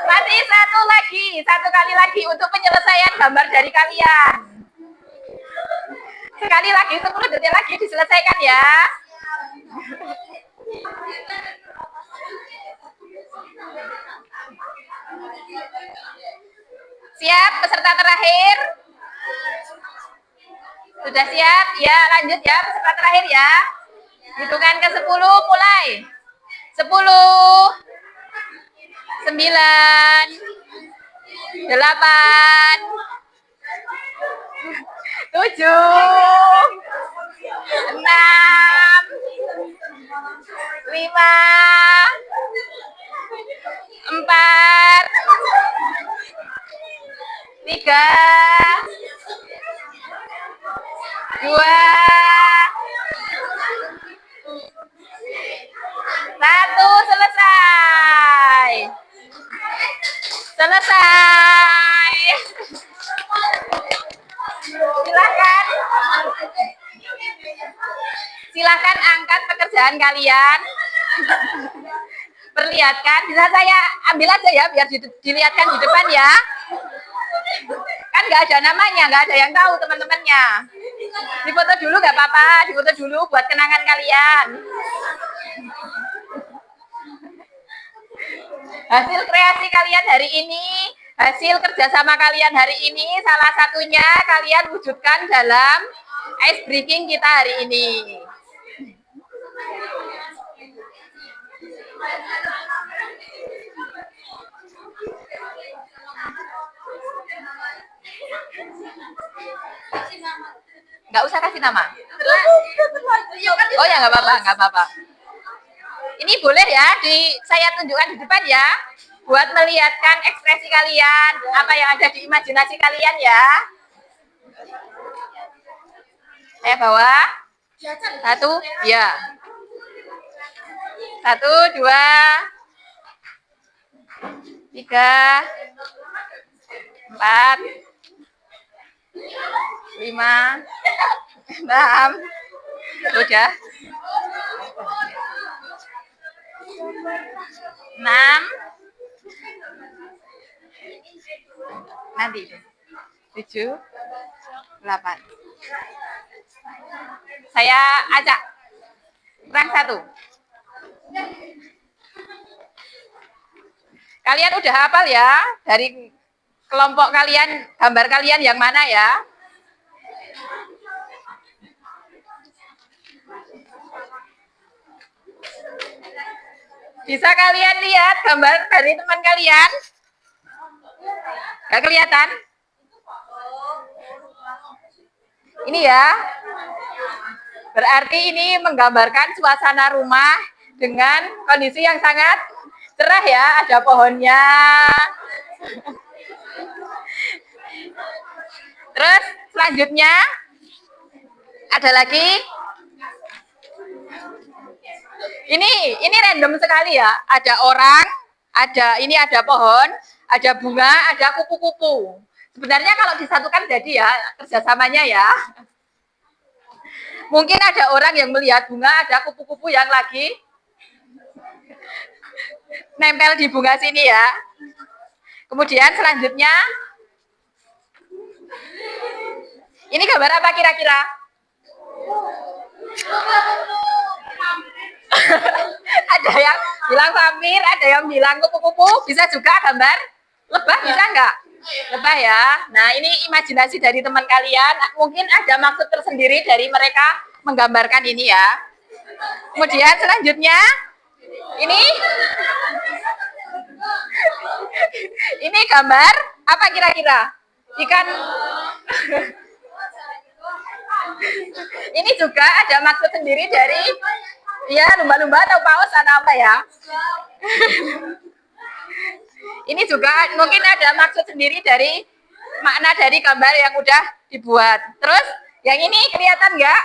Masih satu kali lagi untuk penyelesaian gambar dari kalian. Sekali lagi, 10 detik lagi diselesaikan ya. Siap peserta terakhir? Sudah siap? Ya, lanjut ya peserta terakhir ya. Hitungan ke 10 mulai. 10, 9, 8, 7, 6, 5, 4, 3, 2, 1, selesai. Selesai. Silakan angkat pekerjaan kalian. Perlihatkan, bisa saya ambil aja ya biar dilihatkan di depan ya. Kan nggak ada namanya, nggak ada yang tahu teman-temannya. Difoto dulu nggak apa-apa, difoto dulu buat kenangan kalian. Hasil kreasi kalian hari ini, hasil kerjasama kalian hari ini, salah satunya kalian wujudkan dalam ice breaking kita hari ini. Nggak usah kasih nama. Oh ya nggak apa-apa, nggak apa-apa. Ini boleh ya, saya tunjukkan di depan ya, buat melihatkan ekspresi kalian, apa yang ada di imajinasi kalian ya. Saya bawa. 1, ya. 1, 2, 3, 4, 5, 6, udah. 6, nanti 7, 8. Saya ajak rank 1. Kalian udah hafal ya dari kelompok kalian, gambar kalian yang mana ya? Bisa kalian lihat gambar dari teman kalian? Gak kelihatan? Ini ya. Berarti ini menggambarkan suasana rumah dengan kondisi yang sangat cerah ya. Ada pohonnya. Terus selanjutnya ada lagi. Ini random sekali ya. Ada orang, ini ada pohon, ada bunga, ada kupu-kupu. Sebenarnya kalau disatukan jadi ya kerjasamanya ya. Mungkin ada orang yang melihat bunga, ada kupu-kupu yang lagi nempel di bunga sini ya. Kemudian selanjutnya, ini gambar apa kira-kira? Bilang vampir, ada yang bilang kupu-kupu, bisa juga gambar lebah, bisa nggak? Lebah ya. Nah, ini imajinasi dari teman kalian. Mungkin ada maksud tersendiri dari mereka menggambarkan ini ya. Kemudian selanjutnya, ini ini gambar apa kira-kira? Ikan. Ini juga ada maksud sendiri dari ya lumba-lumba atau paus atau apa ya. Ini juga mungkin ada maksud sendiri dari makna dari gambar yang udah dibuat. Terus yang ini kelihatan nggak?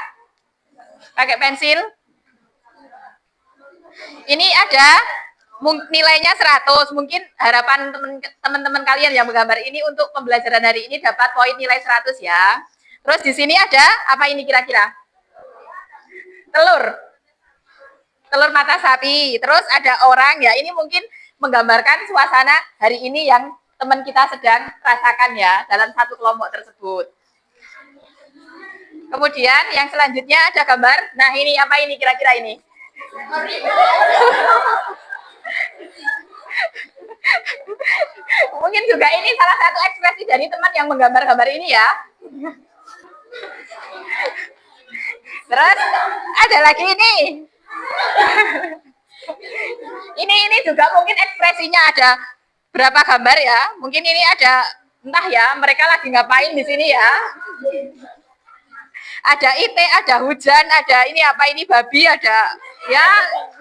Pakai pensil. Ini ada nilainya 100. Mungkin harapan teman-teman kalian yang menggambar ini untuk pembelajaran hari ini dapat poin nilai 100 ya. Terus di sini ada apa ini kira-kira? Telur. Telur mata sapi. Terus ada orang ya, ini mungkin menggambarkan suasana hari ini yang teman kita sedang rasakan ya dalam satu kelompok tersebut. Kemudian yang selanjutnya ada gambar. Nah, ini apa ini kira-kira ini? Mungkin juga ini salah satu ekspresi dari teman yang menggambar-gambar ini ya. Terus ada lagi ini. Ini juga mungkin ekspresinya ada berapa gambar ya? Mungkin ini ada entah ya, mereka lagi ngapain di sini ya? Ada ite, ada hujan, ada ini apa ini babi, ada ya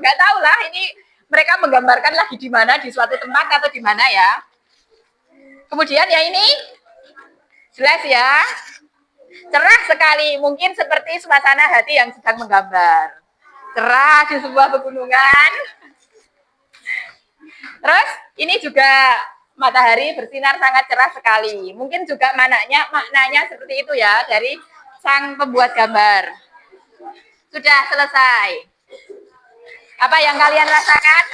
nggak tahu lah ini mereka menggambarkan lagi di mana, di suatu tempat atau di mana ya. Kemudian ya ini jelas ya, cerah sekali, mungkin seperti suasana hati yang sedang menggambar. Cerah di sebuah pegunungan. Terus ini juga matahari bersinar sangat cerah sekali. Mungkin juga maknanya seperti itu ya dari sang pembuat gambar. Sudah selesai. Apa yang kalian rasakan?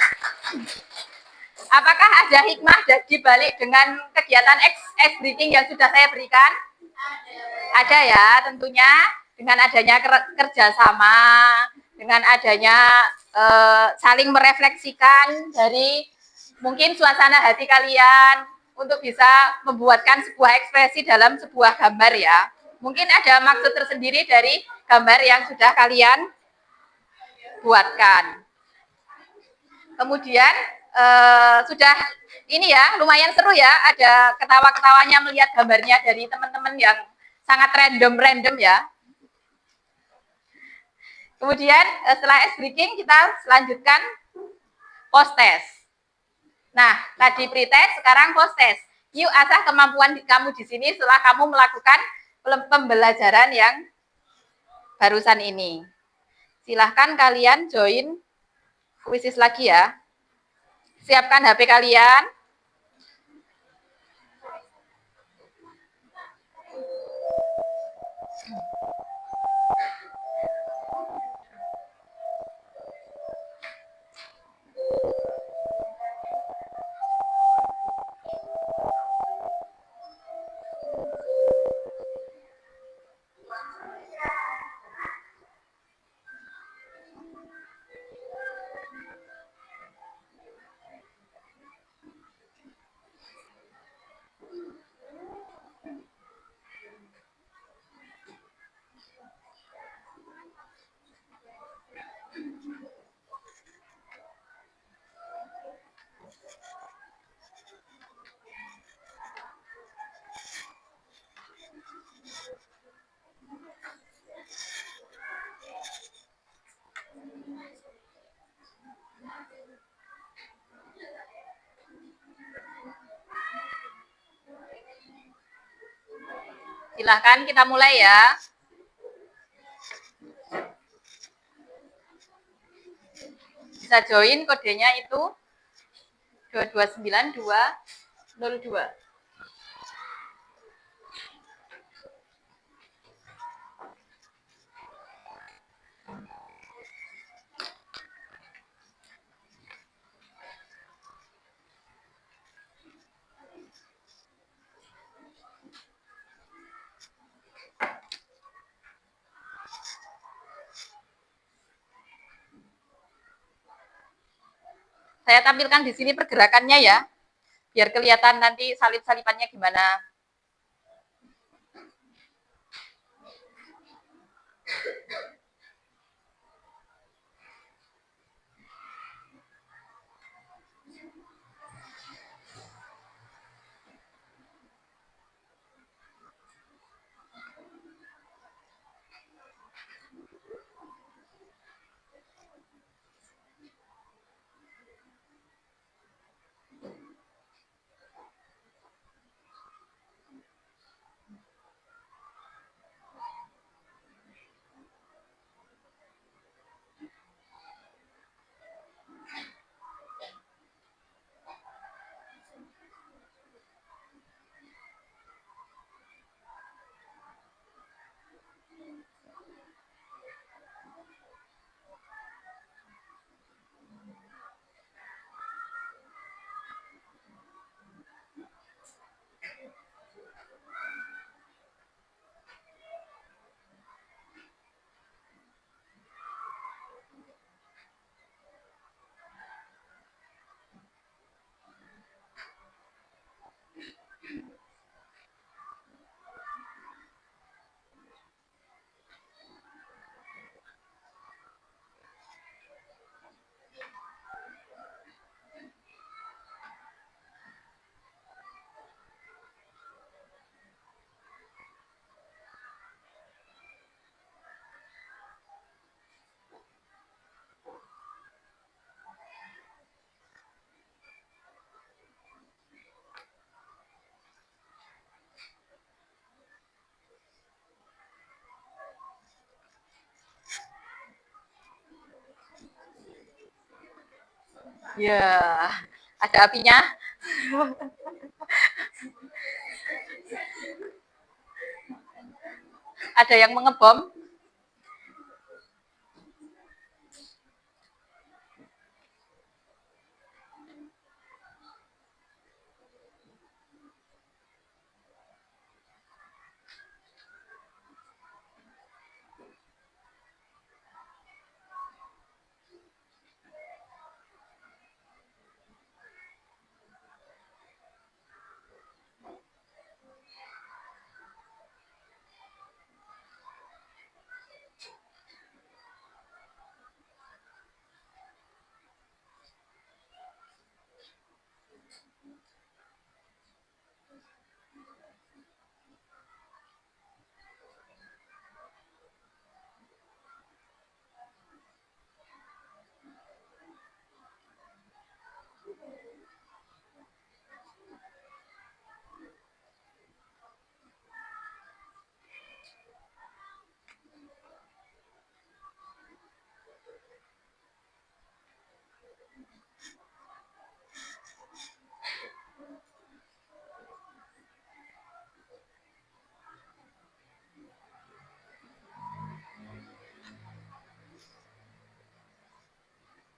Apakah ada hikmah di balik dengan kegiatan ice breaking yang sudah saya berikan? Ada ya, tentunya dengan adanya kerjasama, dengan adanya saling merefleksikan dari mungkin suasana hati kalian untuk bisa membuatkan sebuah ekspresi dalam sebuah gambar ya. Mungkin ada maksud tersendiri dari gambar yang sudah kalian buatkan. Kemudian sudah ini ya lumayan seru ya, ada ketawa-ketawanya melihat gambarnya dari teman-teman yang sangat random ya. Kemudian setelah ice breaking kita selanjutkan post test. Nah, tadi pretest, sekarang post test. Yuk asah kemampuan kamu di sini setelah kamu melakukan pembelajaran yang barusan ini. Silahkan kalian join kuisis lagi ya. Siapkan HP kalian. Silahkan kita mulai ya. Bisa join, kodenya itu 229202. Saya tampilkan di sini pergerakannya ya, biar kelihatan nanti salip-salipannya gimana. Ya, ada apinya. Ada yang mengebom.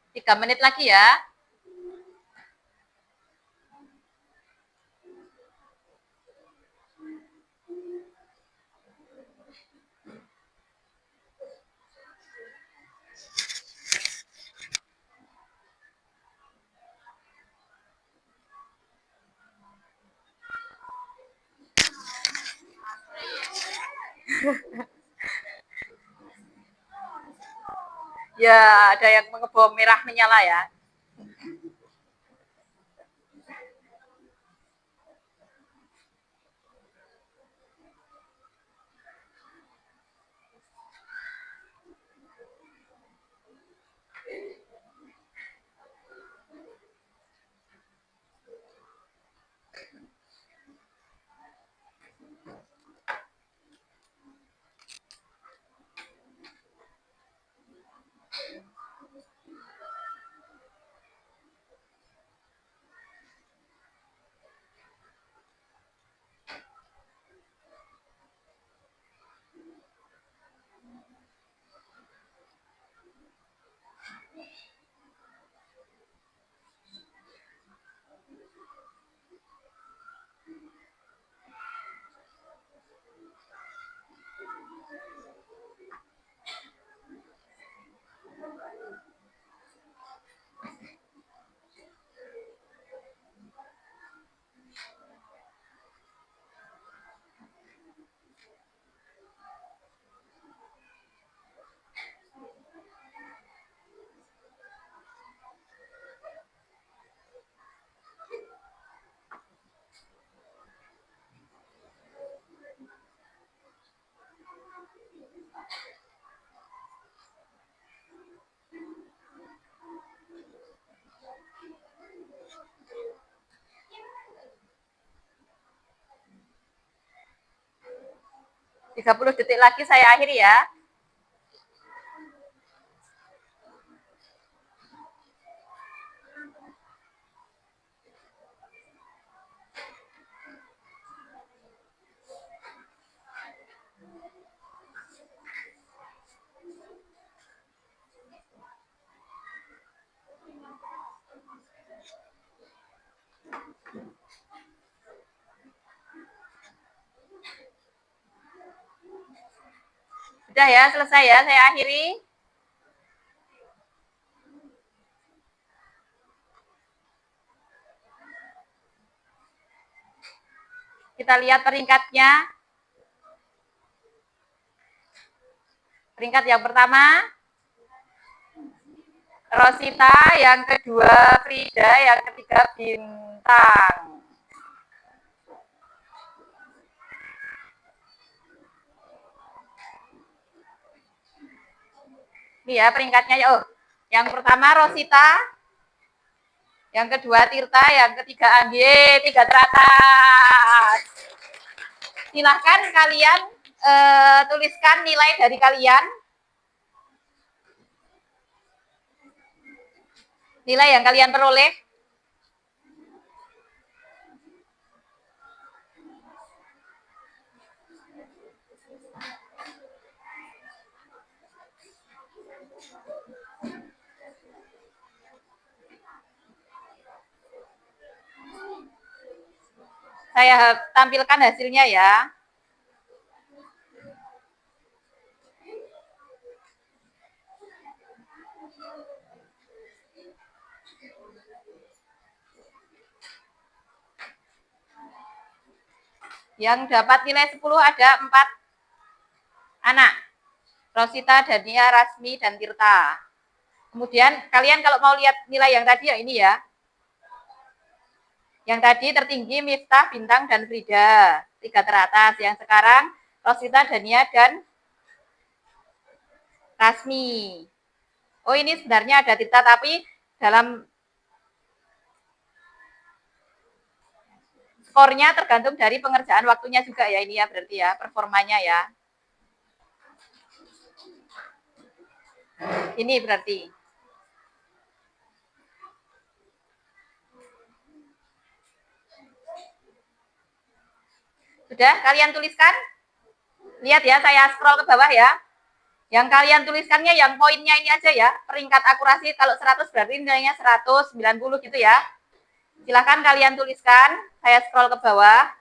Tiga menit lagi ya. Ya, ada yang mengebom merah menyala ya. 30 detik lagi saya akhiri ya. Sudah ya, selesai ya, saya akhiri. Kita lihat peringkatnya. Peringkat yang pertama, Rosita, yang kedua Frida, yang ketiga Bintang. Ini ya peringkatnya ya. Oh, yang pertama Rosita, yang kedua Tirta, yang ketiga Angge, 3 teratas. Silahkan kalian tuliskan nilai dari kalian. Nilai yang kalian peroleh. Saya tampilkan hasilnya ya. Yang dapat nilai 10 ada 4 anak. Rosita, Dania, Rasmi, dan Tirta. Kemudian kalian kalau mau lihat nilai yang tadi ya ini ya. Yang tadi tertinggi Miftah, Bintang, dan Frida. 3 teratas. Yang sekarang Rosita, Dania, dan Rasmi. Oh ini sebenarnya ada Tirta tapi dalam skornya tergantung dari pengerjaan waktunya juga ya ini ya berarti ya performanya ya. Ini berarti. Sudah kalian tuliskan? Lihat ya saya scroll ke bawah ya. Yang kalian tuliskannya yang poinnya ini aja ya. Peringkat akurasi kalau 100 berarti nilainya 190 gitu ya. Silahkan kalian tuliskan. Saya scroll ke bawah.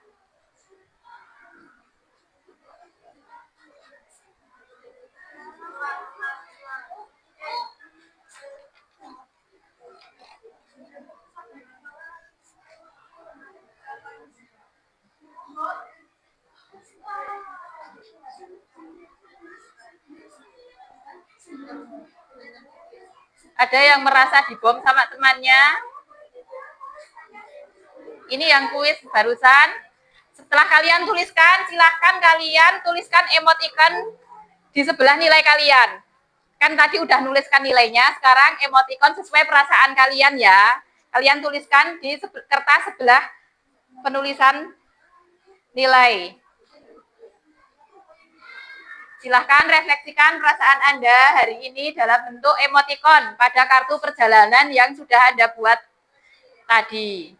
Ada yang merasa dibom sama temannya? Ini yang kuis barusan. Setelah kalian tuliskan, silahkan kalian tuliskan emoticon di sebelah nilai kalian. Kan tadi udah nuliskan nilainya, sekarang emoticon sesuai perasaan kalian ya. Kalian tuliskan di kertas sebelah penulisan nilai. Silahkan refleksikan perasaan Anda hari ini dalam bentuk emoticon pada kartu perjalanan yang sudah Anda buat tadi.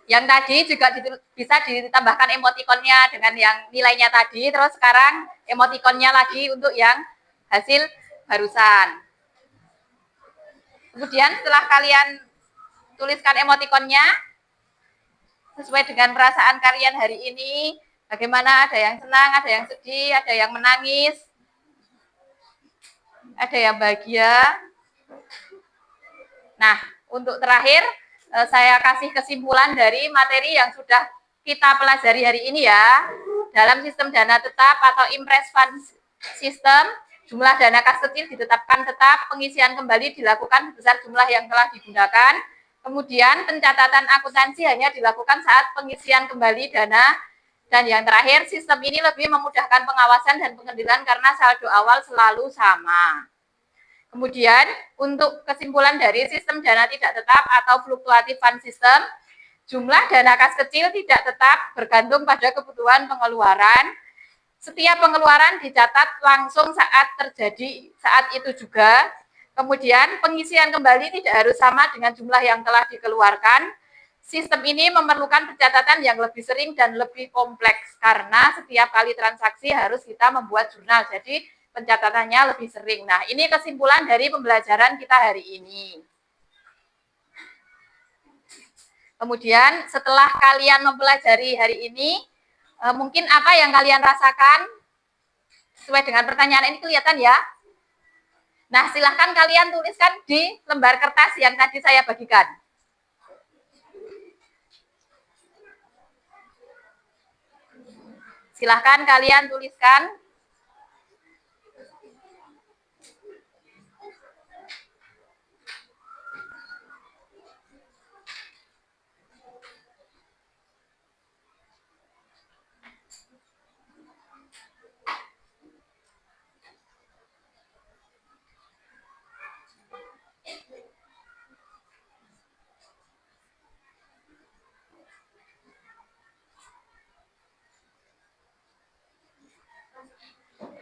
Yang tadi juga bisa ditambahkan emoticonnya dengan yang nilainya tadi, terus sekarang emoticonnya lagi untuk yang hasil barusan. Kemudian setelah kalian tuliskan emoticonnya sesuai dengan perasaan kalian hari ini, bagaimana, ada yang senang, ada yang sedih, ada yang menangis, ada yang bahagia. Nah, untuk terakhir saya kasih kesimpulan dari materi yang sudah kita pelajari hari ini ya. Dalam sistem dana tetap atau impress fund system, jumlah dana kas kecil ditetapkan tetap, pengisian kembali dilakukan sebesar jumlah yang telah digunakan. Kemudian pencatatan akuntansi hanya dilakukan saat pengisian kembali dana. Dan yang terakhir, sistem ini lebih memudahkan pengawasan dan pengendalian karena saldo awal selalu sama. Kemudian untuk kesimpulan dari sistem dana tidak tetap atau fluktuatif fund system, jumlah dana kas kecil tidak tetap bergantung pada kebutuhan pengeluaran. Setiap pengeluaran dicatat langsung saat itu juga. Kemudian pengisian kembali tidak harus sama dengan jumlah yang telah dikeluarkan. Sistem ini memerlukan pencatatan yang lebih sering dan lebih kompleks karena setiap kali transaksi harus kita membuat jurnal. Jadi pencatatannya lebih sering. Nah, ini kesimpulan dari pembelajaran kita hari ini. Kemudian setelah kalian mempelajari hari ini, mungkin apa yang kalian rasakan? Sesuai dengan pertanyaan ini kelihatan ya? Nah, silahkan kalian tuliskan di lembar kertas yang tadi saya bagikan. Silahkan kalian tuliskan.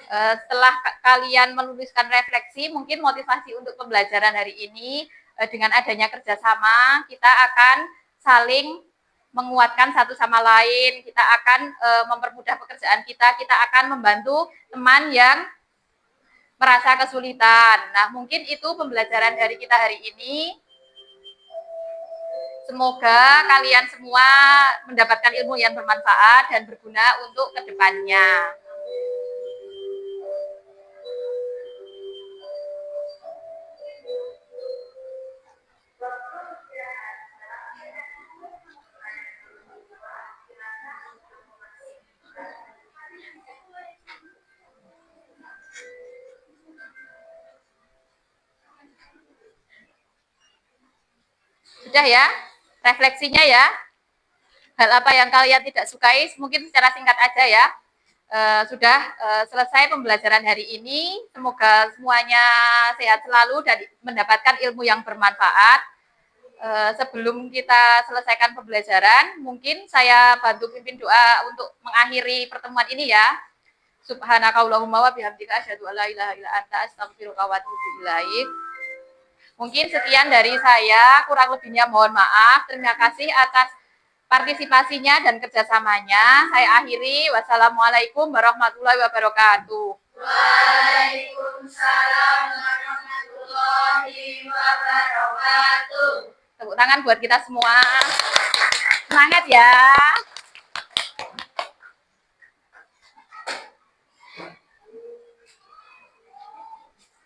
Setelah kalian menuliskan refleksi, mungkin motivasi untuk pembelajaran hari ini dengan adanya kerjasama, kita akan saling menguatkan satu sama lain, kita akan mempermudah pekerjaan kita akan membantu teman yang merasa kesulitan. Nah, mungkin itu pembelajaran dari kita hari ini. Semoga kalian semua mendapatkan ilmu yang bermanfaat dan berguna untuk kedepannya. Sudah ya, refleksinya ya. Hal apa yang kalian tidak sukai, mungkin secara singkat aja ya. Sudah selesai pembelajaran hari ini. Semoga semuanya sehat selalu dan mendapatkan ilmu yang bermanfaat. Sebelum kita selesaikan pembelajaran, mungkin saya bantu pimpin doa untuk mengakhiri pertemuan ini ya. Subhanakallahumma wa bihamdika asyhadu an la ilaha illa anta astaghfiruka wa atubu ilaik. Mungkin sekian dari saya, kurang lebihnya mohon maaf. Terima kasih atas partisipasinya dan kerjasamanya. Saya akhiri. Wassalamualaikum warahmatullahi wabarakatuh. Waalaikumsalam warahmatullahi wabarakatuh. Tepuk tangan buat kita semua. Semangat ya.